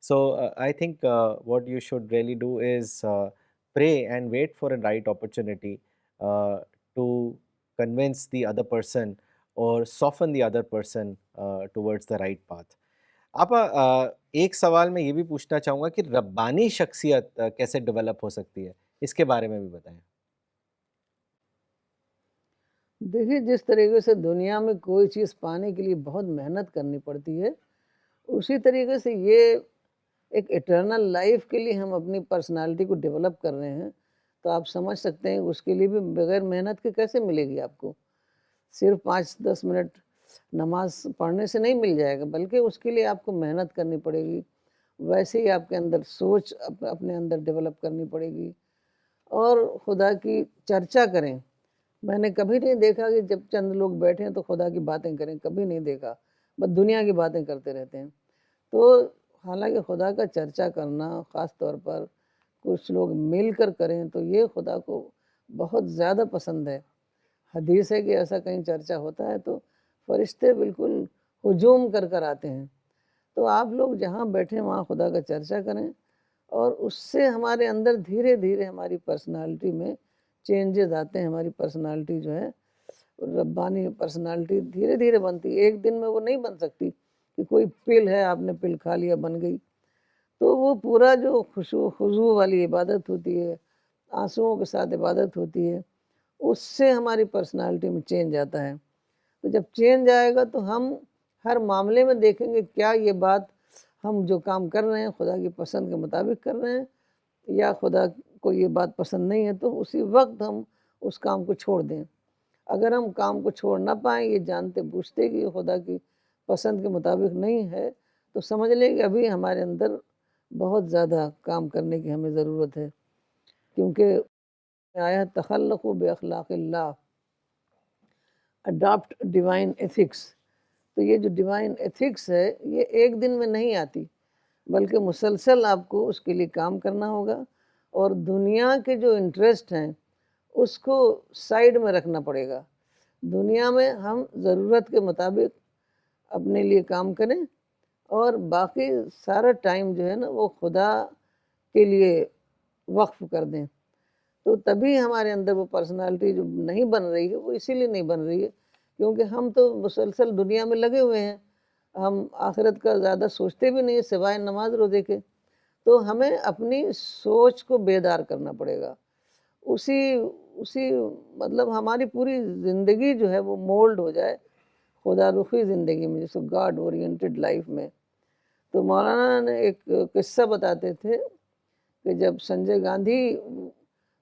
So I think what you should really do is pray and wait for a right opportunity to convince the other person اور soften the other person towards the right path. آپ ایک سوال میں یہ بھی پوچھنا چاہوں گا کہ ربانی شخصیت کیسے ڈیولپ ہو سکتی ہے، اس کے بارے میں بھی بتائیں. دیکھیے جس طریقے سے دنیا میں کوئی چیز پانے کے لیے بہت محنت کرنی پڑتی ہے، اسی طریقے سے یہ ایک ایٹرنل لائف کے لیے ہم اپنی پرسنالٹی کو ڈیولپ کر رہے ہیں، تو آپ سمجھ سکتے ہیں اس کے لیے بھی بغیر محنت کے کیسے ملے گی آپ کو. صرف 5-10 منٹ نماز پڑھنے سے نہیں مل جائے گا، بلکہ اس کے لیے آپ کو محنت کرنی پڑے گی. ویسے ہی آپ کے اندر سوچ اپنے اندر ڈیولپ کرنی پڑے گی، اور خدا کی چرچا کریں. میں نے کبھی نہیں دیکھا کہ جب چند لوگ بیٹھیں تو خدا کی باتیں کریں، کبھی نہیں دیکھا، بس دنیا کی باتیں کرتے رہتے ہیں. تو حالانکہ خدا کا چرچا کرنا، خاص طور پر کچھ لوگ مل کر کریں، تو یہ خدا کو بہت زیادہ پسند ہے. حدیث ہے کہ ایسا کہیں چرچا ہوتا ہے تو فرشتے بالکل ہجوم کر کر آتے ہیں. تو آپ لوگ جہاں بیٹھیں وہاں خدا کا چرچا کریں، اور اس سے ہمارے اندر دھیرے دھیرے ہماری پرسنالٹی میں چینجز آتے ہیں. ہماری پرسنالٹی جو ہے ربانی پرسنالٹی دھیرے دھیرے بنتی ہے. ایک دن میں وہ نہیں بن سکتی کہ کوئی پل ہے آپ نے پل کھا لیا بن گئی. تو وہ پورا جو خضوع والی عبادت ہوتی ہے، آنسوؤں کے ساتھ عبادت ہوتی ہے، اس سے ہماری پرسنالٹی میں چینج آتا ہے. تو جب چینج آئے گا تو ہم ہر معاملے میں دیکھیں گے کیا یہ بات ہم جو کام کر رہے ہیں خدا کی پسند کے مطابق کر رہے ہیں، یا خدا کو یہ بات پسند نہیں ہے، تو اسی وقت ہم اس کام کو چھوڑ دیں. اگر ہم کام کو چھوڑ نہ پائیں یہ جانتے بوجھتے کہ یہ خدا کی پسند کے مطابق نہیں ہے، تو سمجھ لیں کہ ابھی ہمارے اندر بہت زیادہ کام کرنے کی ہمیں ضرورت ہے. کیونکہ آیا تخلقوا باخلاق اللہ، اڈاپٹ ڈیوائن ایتھکس. تو یہ جو ڈیوائن ایتھکس ہے یہ ایک دن میں نہیں آتی، بلکہ مسلسل آپ کو اس کے لیے کام کرنا ہوگا، اور دنیا کے جو انٹرسٹ ہیں اس کو سائیڈ میں رکھنا پڑے گا. دنیا میں ہم ضرورت کے مطابق اپنے لیے کام کریں، اور باقی سارا ٹائم جو ہے نا وہ خدا کے لیے وقف کر دیں. تو تبھی ہمارے اندر وہ پرسنالٹی جو نہیں بن رہی ہے وہ اسی لیے نہیں بن رہی ہے کیونکہ ہم تو مسلسل دنیا میں لگے ہوئے ہیں، ہم آخرت کا زیادہ سوچتے بھی نہیں سوائے نماز روزے کے. تو ہمیں اپنی سوچ کو بیدار کرنا پڑے گا. اسی مطلب ہماری پوری زندگی جو ہے وہ مولڈ ہو جائے خدا رخی زندگی میں، جس کو گاڈ اورینٹڈ لائف میں. تو مولانا نے ایک قصہ بتاتے تھے کہ جب سنجے گاندھی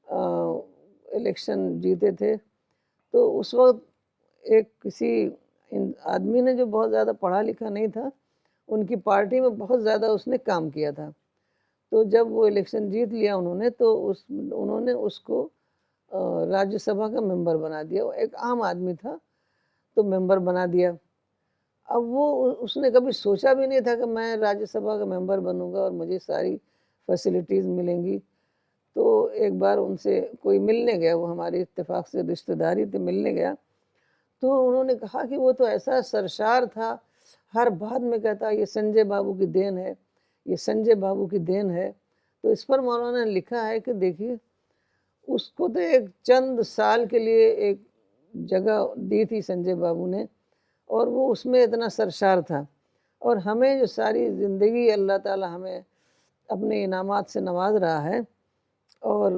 الیکشن جیتے تھے تو اس وقت ایک کسی آدمی نے جو بہت زیادہ پڑھا لکھا نہیں تھا، ان کی پارٹی میں بہت زیادہ اس نے کام کیا تھا. تو جب وہ الیکشن جیت لیا انہوں نے تو انہوں نے اس کو راجیہ سبھا کا ممبر بنا دیا. وہ ایک عام آدمی تھا تو ممبر بنا دیا. اب وہ اس نے کبھی سوچا بھی نہیں تھا کہ میں راجیہ سبھا کا ممبر بنوں گا اور مجھے ساری فیسلٹیز ملیں گی. تو ایک بار ان سے کوئی ملنے گیا، وہ ہمارے اتفاق سے رشتہ داری تھے، ملنے گیا. تو انہوں نے کہا کہ وہ تو ایسا سرشار تھا، ہر بات میں کہتا یہ سنجے بابو کی دین ہے، یہ سنجے بابو کی دین ہے. تو اس پر مولانا نے لکھا ہے کہ دیکھیے اس کو تو ایک چند سال کے لیے ایک جگہ دی تھی سنجے بابو نے، اور وہ اس میں اتنا سرشار تھا. اور ہمیں جو ساری زندگی اللہ تعالی ہمیں اپنے انعامات سے نواز رہا ہے، اور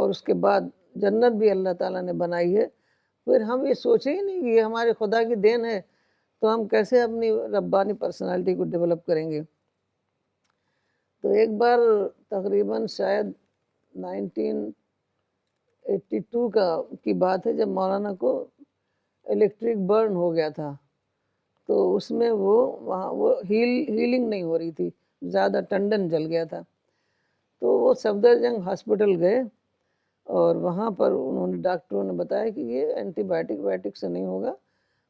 اس کے بعد جنت بھی اللہ تعالیٰ نے بنائی ہے، پھر ہم یہ سوچیں ہی نہیں کہ یہ ہمارے خدا کی دین ہے، تو ہم کیسے اپنی ربانی پرسنالٹی کو ڈیولپ کریں گے. تو ایک بار تقریباً شاید 1982 کی بات ہے، جب مولانا کو الیکٹرک برن ہو گیا تھا. تو اس میں وہاں وہ ہیلنگ نہیں ہو رہی تھی، زیادہ ٹنڈن جل گیا تھا. تو وہ صفدرجنگ ہاسپٹل گئے، اور وہاں پر انہوں نے ڈاکٹروں نے بتایا کہ یہ اینٹی بائیوٹک سے نہیں ہوگا،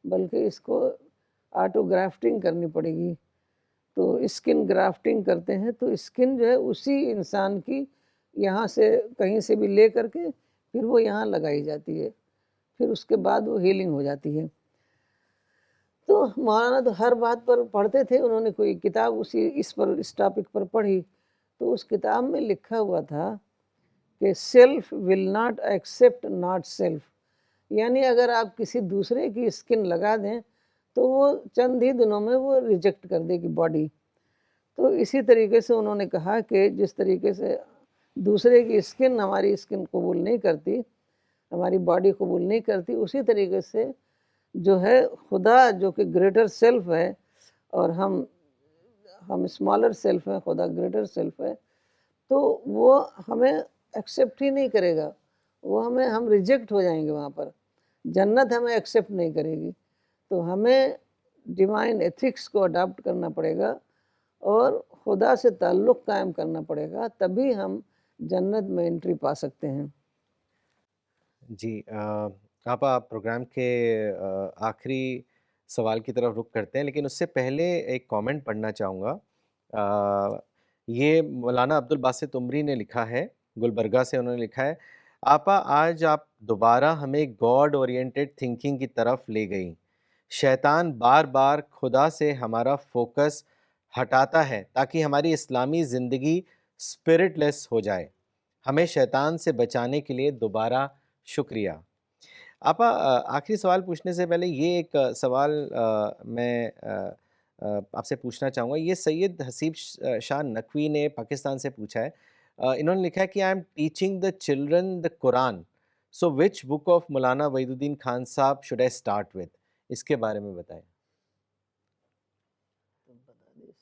بلکہ اس کو آٹو گرافٹنگ کرنی پڑے گی. تو اسکن گرافٹنگ کرتے ہیں، تو اسکن جو ہے اسی انسان کی یہاں سے کہیں سے بھی لے کر کے پھر وہ یہاں لگائی جاتی ہے، پھر اس کے بعد وہ ہیلنگ ہو جاتی ہے. تو مولانا تو ہر بات پر پڑھتے تھے. انہوں نے کوئی کتاب اس ٹاپک پر پڑھی تو اس کتاب میں لکھا ہوا تھا کہ self will not accept not self, یعنی اگر آپ کسی دوسرے کی اسکن لگا دیں تو وہ چند ہی دنوں میں وہ ریجیکٹ کر دے گی باڈی. تو اسی طریقے سے انہوں نے کہا کہ جس طریقے سے دوسرے کی اسکن ہماری اسکن قبول نہیں کرتی، ہماری باڈی قبول نہیں کرتی، اسی طریقے سے جو ہے خدا جو کہ گریٹر سیلف ہے اور ہم اسمالر سیلف ہیں، خدا گریٹر سیلف ہے، تو وہ ہمیں ایکسیپٹ ہی نہیں کرے گا. وہ ہم ریجیکٹ ہو جائیں گے وہاں پر. جنت ہمیں ایکسیپٹ نہیں کرے گی. تو ہمیں ڈیوائن ایتھکس کو اڈاپٹ کرنا پڑے گا اور خدا سے تعلق قائم کرنا پڑے گا، تبھی ہم جنت میں انٹری پا سکتے ہیں. جی آپ پروگرام کے آخری سوال کی طرف رخ کرتے ہیں، لیکن اس سے پہلے ایک کامنٹ پڑھنا چاہوں گا. یہ مولانا عبد الباسط عمری نے لکھا ہے، گلبرگہ سے انہوں نے لکھا ہے، آپا آج آپ دوبارہ ہمیں گاڈ اورینٹڈ تھنکنگ کی طرف لے گئیں. شیطان بار بار خدا سے ہمارا فوکس ہٹاتا ہے تاکہ ہماری اسلامی زندگی اسپرٹ لیس ہو جائے. ہمیں شیطان سے بچانے کے لیے دوبارہ شکریہ. آپا آخری سوال پوچھنے سے پہلے یہ ایک سوال میں آپ سے پوچھنا چاہوں گا. یہ سید حسیب شاہ نقوی نے پاکستان سے پوچھا ہے. انہوں نے لکھا ہے کہ I am teaching the children the Quran, so which book of Maulana Wahid uddin Khan صاحب شوڈ آئی اسٹارٹ ود؟ اس کے بارے میں بتائیں.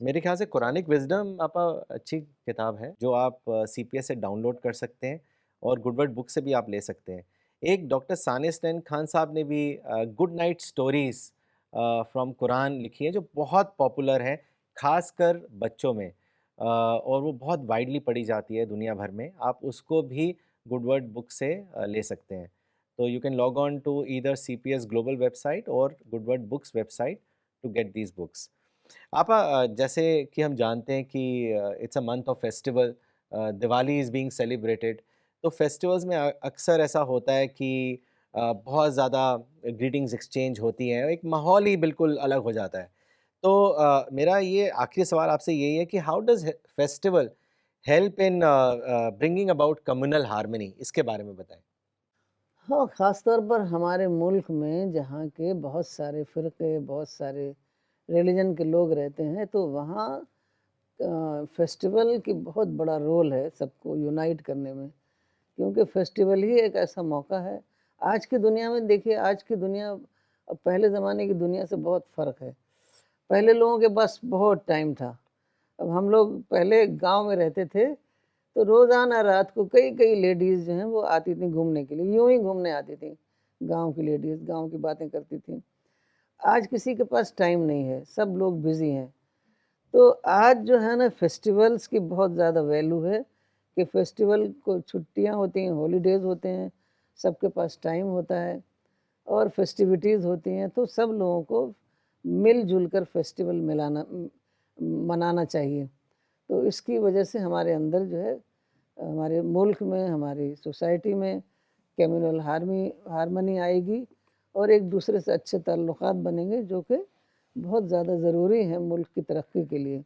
میرے خیال سے قرآنک وزڈم آپا اچھی کتاب ہے جو آپ سی پی ایس سے ڈاؤن لوڈ کر سکتے ہیں اور گڈ ورڈ بک سے بھی آپ لے سکتے ہیں. ایک ڈاکٹر ثانیہ حسنین خان صاحب نے بھی گڈ نائٹ سٹوریز فرام قرآن لکھی ہے جو بہت پاپولر ہے خاص کر بچوں میں، اور وہ بہت وائڈلی پڑھی جاتی ہے دنیا بھر میں. آپ اس کو بھی گڈ ورڈ بک سے لے سکتے ہیں. تو you can log on to either C P S global website اور good word books website to get these books. آپا جیسے کہ ہم جانتے ہیں کہ it's a month of festival, Diwali is being celebrated. تو فیسٹیولز میں اکثر ایسا ہوتا ہے کہ بہت زیادہ گریٹنگز ایکسچینج ہوتی ہیں، ایک ماحول ہی بالکل الگ ہو جاتا ہے. تو میرا یہ آخری سوال آپ سے یہی ہے کہ how does festival help in bringing about communal harmony? اس کے بارے میں بتائیں. ہاں، خاص طور پر ہمارے ملک میں جہاں کے بہت سارے فرقے، بہت سارے ریلیجن کے لوگ رہتے ہیں، تو وہاں فیسٹیول کی بہت بڑا رول ہے سب کو یونائٹ کرنے میں، کیونکہ فیسٹیول ہی ایک ایسا موقع ہے. آج کی دنیا میں دیکھیے، آج کی دنیا اب پہلے زمانے کی دنیا سے بہت فرق ہے. پہلے لوگوں کے پاس بہت ٹائم تھا. اب ہم لوگ پہلے گاؤں میں رہتے تھے تو روزانہ رات کو کئی لیڈیز جو ہیں وہ آتی تھیں گھومنے کے لیے، یوں ہی گھومنے آتی تھیں. گاؤں کی لیڈیز گاؤں کی باتیں کرتی تھیں. آج کسی کے پاس ٹائم نہیں ہے، سب لوگ بزی ہیں. تو آج جو ہے نا فیسٹیولز کی بہت زیادہ ویلیو ہے کہ فیسٹیول کو چھٹیاں ہوتی ہیں، ہالیڈیز ہوتے ہیں، سب کے پاس ٹائم ہوتا ہے اور فیسٹیوٹیز ہوتی ہیں، تو سب لوگوں کو مل جل کر فیسٹیول منانا چاہیے. تو اس کی وجہ سے ہمارے اندر جو ہے، ہمارے ملک میں، ہماری سوسائٹی میں کمیونل ہارمنی آئے گی اور ایک دوسرے سے اچھے تعلقات بنیں گے، جو کہ بہت زیادہ ضروری ہیں ملک کی ترقی کے لیے.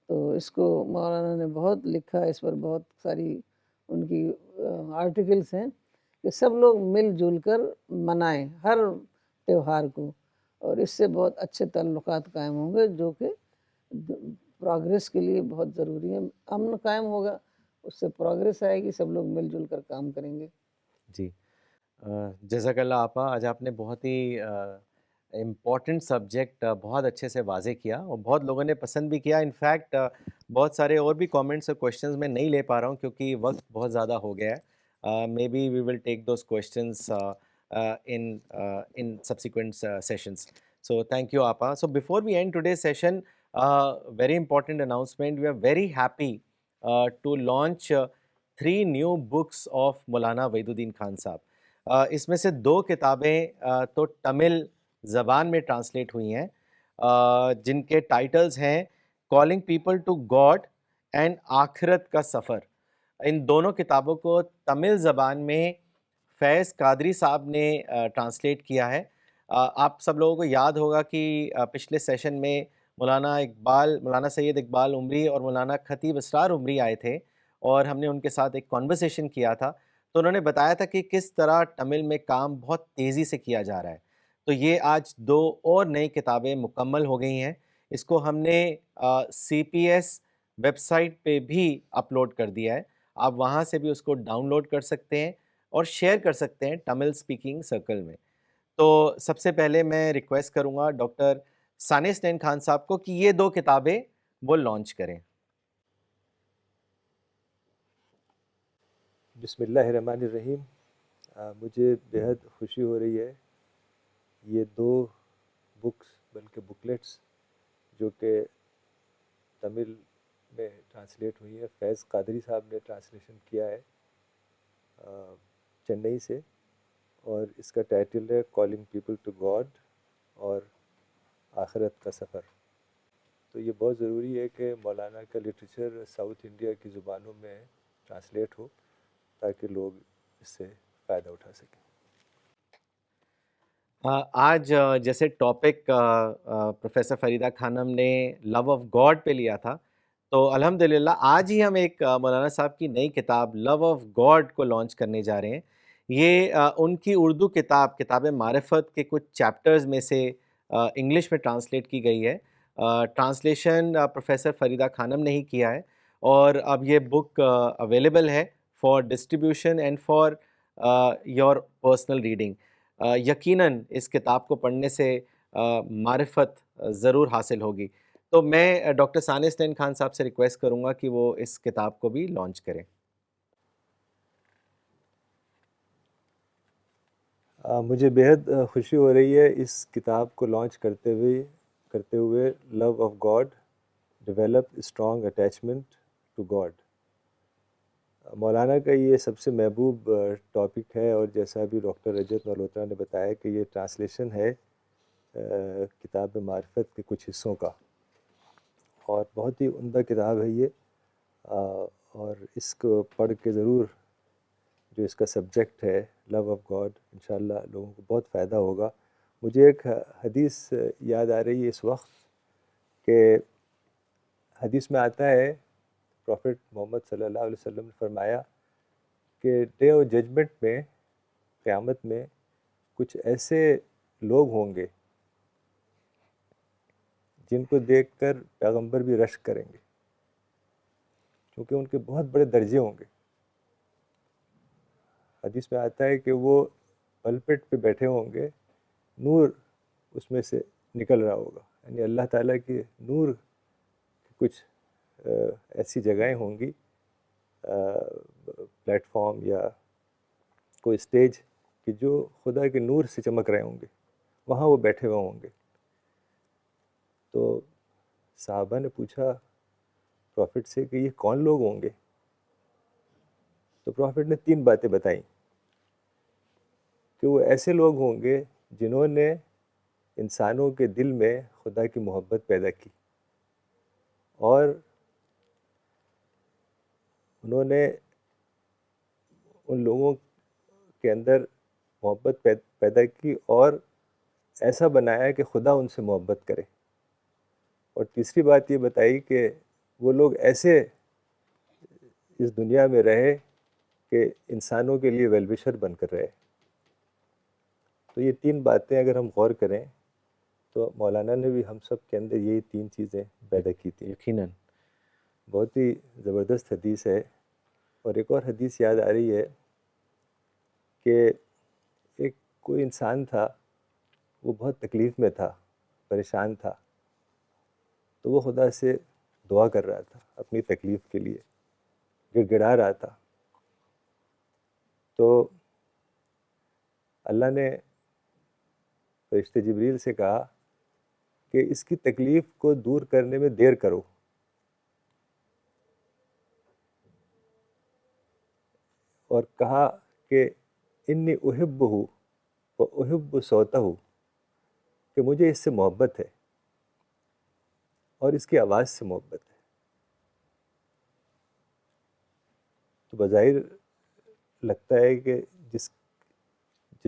تو اس کو مولانا نے بہت لکھا، اس پر بہت ساری ان کی آرٹیکلس ہیں کہ سب لوگ مل جل کر منائیں ہر تہوار کو، اور اس سے بہت اچھے تعلقات قائم ہوں گے جو کہ پروگریس کے لیے بہت ضروری ہے. امن قائم ہوگا، اس سے پروگریس آئے گی، سب لوگ مل جل کر کام کریں گے. جی جزاک اللہ آپا. آج آپ نے بہت ہی امپورٹنٹ سبجیکٹ بہت اچھے سے واضح کیا اور بہت لوگوں نے پسند بھی کیا. انفیکٹ بہت سارے اور بھی کامنٹس اور کویشچنز میں نہیں لے پا رہا ہوں کیونکہ وقت بہت زیادہ ہو گیا ہے. Maybe we will take those questions in subsequent sessions. So thank you Apa. So before we end today's session, very important announcement. We are very happy to launch 3 new books of Maulana Wahid uddin Khan صاحب. اس میں سے 2 کتابیں تو تمل زبان میں ٹرانسلیٹ ہوئی ہیں جن کے ٹائٹلز ہیں calling people to God and آخرت کا سفر. ان دونوں کتابوں کو تمل زبان میں فیض قادری صاحب نے ٹرانسلیٹ کیا ہے. آپ سب لوگوں کو یاد ہوگا کہ پچھلے سیشن میں مولانا سید اقبال عمری اور مولانا خطیب اسرار عمری آئے تھے اور ہم نے ان کے ساتھ ایک کانورسیشن کیا تھا. تو انہوں نے بتایا تھا کہ کس طرح تمل میں کام بہت تیزی سے کیا جا رہا ہے. تو یہ آج 2 اور نئی کتابیں مکمل ہو گئی ہیں. اس کو ہم نے سی پی ایس ویب سائٹ پہ بھی اپلوڈ کر دیا ہے. آپ وہاں سے بھی اس کو ڈاؤن لوڈ کر سکتے ہیں اور شیئر کر سکتے ہیں تمل اسپیکنگ سرکل میں. تو سب سے پہلے میں ریکویسٹ کروں گا ڈاکٹر ثانیہ خان صاحب کو کہ یہ 2 کتابیں وہ لانچ کریں. بسم اللہ الرحمن الرحیم. مجھے بےحد خوشی ہو رہی ہے. یہ 2 بکس بلکہ بکلیٹس جو کہ تمل میں ٹرانسلیٹ ہوئی ہیں، فیض قادری صاحب نے ٹرانسلیشن کیا ہے چنئی سے، اور اس کا ٹائٹل ہے کالنگ پیپل ٹو گاڈ اور آخرت کا سفر. تو یہ بہت ضروری ہے کہ مولانا کا لٹریچر ساؤتھ انڈیا کی زبانوں میں ٹرانسلیٹ ہو تاکہ لوگ اس سے فائدہ اٹھا سکیں. آج جیسے ٹاپک پروفیسر فریدہ خانم نے لو آف گاڈ پہ لیا تھا، تو الحمدللہ آج ہی ہم ایک مولانا صاحب کی نئی کتاب لو آف گاڈ کو لانچ کرنے جا رہے ہیں. یہ ان کی اردو کتاب معرفت کے کچھ چیپٹرز میں سے انگلش میں ٹرانسلیٹ کی گئی ہے. ٹرانسلیشن پروفیسر فریدہ خانم نے ہی کیا ہے، اور اب یہ بک اویلیبل ہے for distribution and for your personal reading. یقیناً اس کتاب کو پڑھنے سے معرفت ضرور حاصل ہوگی. تو میں ڈاکٹر ثانیہ خان صاحب سے ریکویسٹ کروں گا کہ وہ اس کتاب کو بھی لانچ کریں. مجھے بےحد خوشی ہو رہی ہے اس کتاب کو لانچ کرتے ہوئے. Love of God, develop strong attachment to God. Maulana کا یہ سب سے محبوب ٹاپک ہے، اور جیسا ابھی ڈاکٹر رجت ملہوترا نے بتایا کہ یہ ٹرانسلیشن ہے کتاب معرفت کے کچھ حصوں کا، اور بہت ہی عمدہ کتاب ہے یہ. اور اس کو پڑھ کے ضرور جو اس کا سبجیکٹ ہے لو آف گاڈ، انشاءاللہ لوگوں کو بہت فائدہ ہوگا. مجھے ایک حدیث یاد آ رہی ہے اس وقت کہ حدیث میں آتا ہے پروفٹ محمد صلی اللہ علیہ وسلم نے فرمایا کہ ڈے آف ججمنٹ میں، قیامت میں، کچھ ایسے لوگ ہوں گے جن کو دیکھ کر پیغمبر بھی رشک کریں گے، کیونکہ ان کے بہت بڑے درجے ہوں گے. حدیث میں آتا ہے کہ وہ پلپٹ پہ بیٹھے ہوں گے، نور اس میں سے نکل رہا ہوگا، یعنی اللہ تعالیٰ کے نور کی کچھ ایسی جگہیں ہوں گی، پلیٹ فارم یا کوئی اسٹیج، کہ جو خدا کے نور سے چمک رہے ہوں گے، وہاں وہ بیٹھے ہوئے ہوں گے. تو صحابہ نے پوچھا پروفٹ سے کہ یہ کون لوگ ہوں گے؟ تو پروفٹ نے 3 باتیں بتائیں کہ وہ ایسے لوگ ہوں گے جنہوں نے انسانوں کے دل میں خدا کی محبت پیدا کی، اور انہوں نے ان لوگوں کے اندر محبت پیدا کی اور ایسا بنایا کہ خدا ان سے محبت کرے. اور تیسری بات یہ بتائی کہ وہ لوگ ایسے اس دنیا میں رہے کہ انسانوں کے لیے ویل وشر بن کر رہے. تو یہ 3 باتیں اگر ہم غور کریں تو مولانا نے بھی ہم سب کے اندر یہی 3 چیزیں پیدا کی تھیں. یقیناً بہت ہی زبردست حدیث ہے. اور ایک اور حدیث یاد آ رہی ہے کہ ایک کوئی انسان تھا، وہ بہت تکلیف میں تھا، پریشان تھا، تو وہ خدا سے دعا کر رہا تھا اپنی تکلیف کے لیے، گڑ گڑا رہا تھا. تو اللہ نے فرشتے جبریل سے کہا کہ اس کی تکلیف کو دور کرنے میں دیر کرو. اور کہا کہ انی احبہ و احب صوتہ، کہ مجھے اس سے محبت ہے اور اس کی آواز سے محبت ہے. تو بظاہر لگتا ہے کہ جس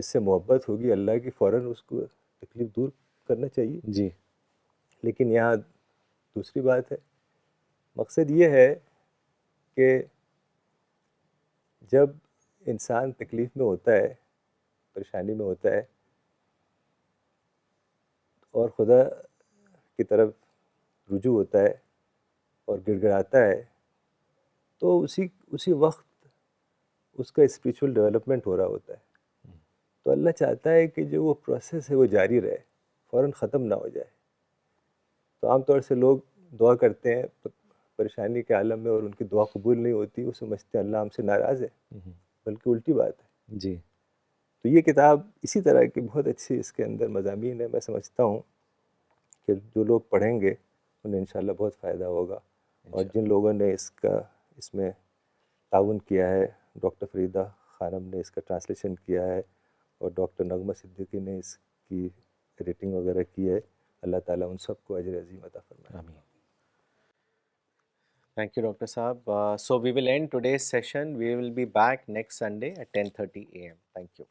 سے محبت ہوگی اللہ کی، فوراً اس کو تکلیف دور کرنا چاہیے. جی. لیکن یہاں دوسری بات ہے، مقصد یہ ہے کہ جب انسان تکلیف میں ہوتا ہے، پریشانی میں ہوتا ہے اور خدا کی طرف رجوع ہوتا ہے اور گڑ گڑاتا ہے، تو اسی وقت اس کا اسپریچول ڈیولپمنٹ ہو رہا ہوتا ہے. تو اللہ چاہتا ہے کہ جو وہ پروسیس ہے وہ جاری رہے، فوراً ختم نہ ہو جائے. تو عام طور سے لوگ دعا کرتے ہیں پریشانی کے عالم میں اور ان کی دعا قبول نہیں ہوتی، وہ سمجھتے ہیں اللہ ہم سے ناراض ہے، بلکہ الٹی بات ہے. جی. تو یہ کتاب اسی طرح کی بہت اچھی اس کے اندر مضامین ہے. میں سمجھتا ہوں کہ جو لوگ پڑھیں گے انہیں انشاءاللہ بہت فائدہ ہوگا. اور جن لوگوں نے اس میں تعاون کیا ہے، ڈاکٹر فریدہ خانم نے اس کا ٹرانسلیشن کیا ہے اور ڈاکٹر نغمہ صدیقی نے اس کی ایڈیٹنگ وغیرہ کی ہے، اللہ تعالیٰ ان سب کو اجر عظیم عطا فرمائے. آمین. Thank you, Dr. Saab. So we will end today's session. We will be back next Sunday at 10:30 a.m. Thank you.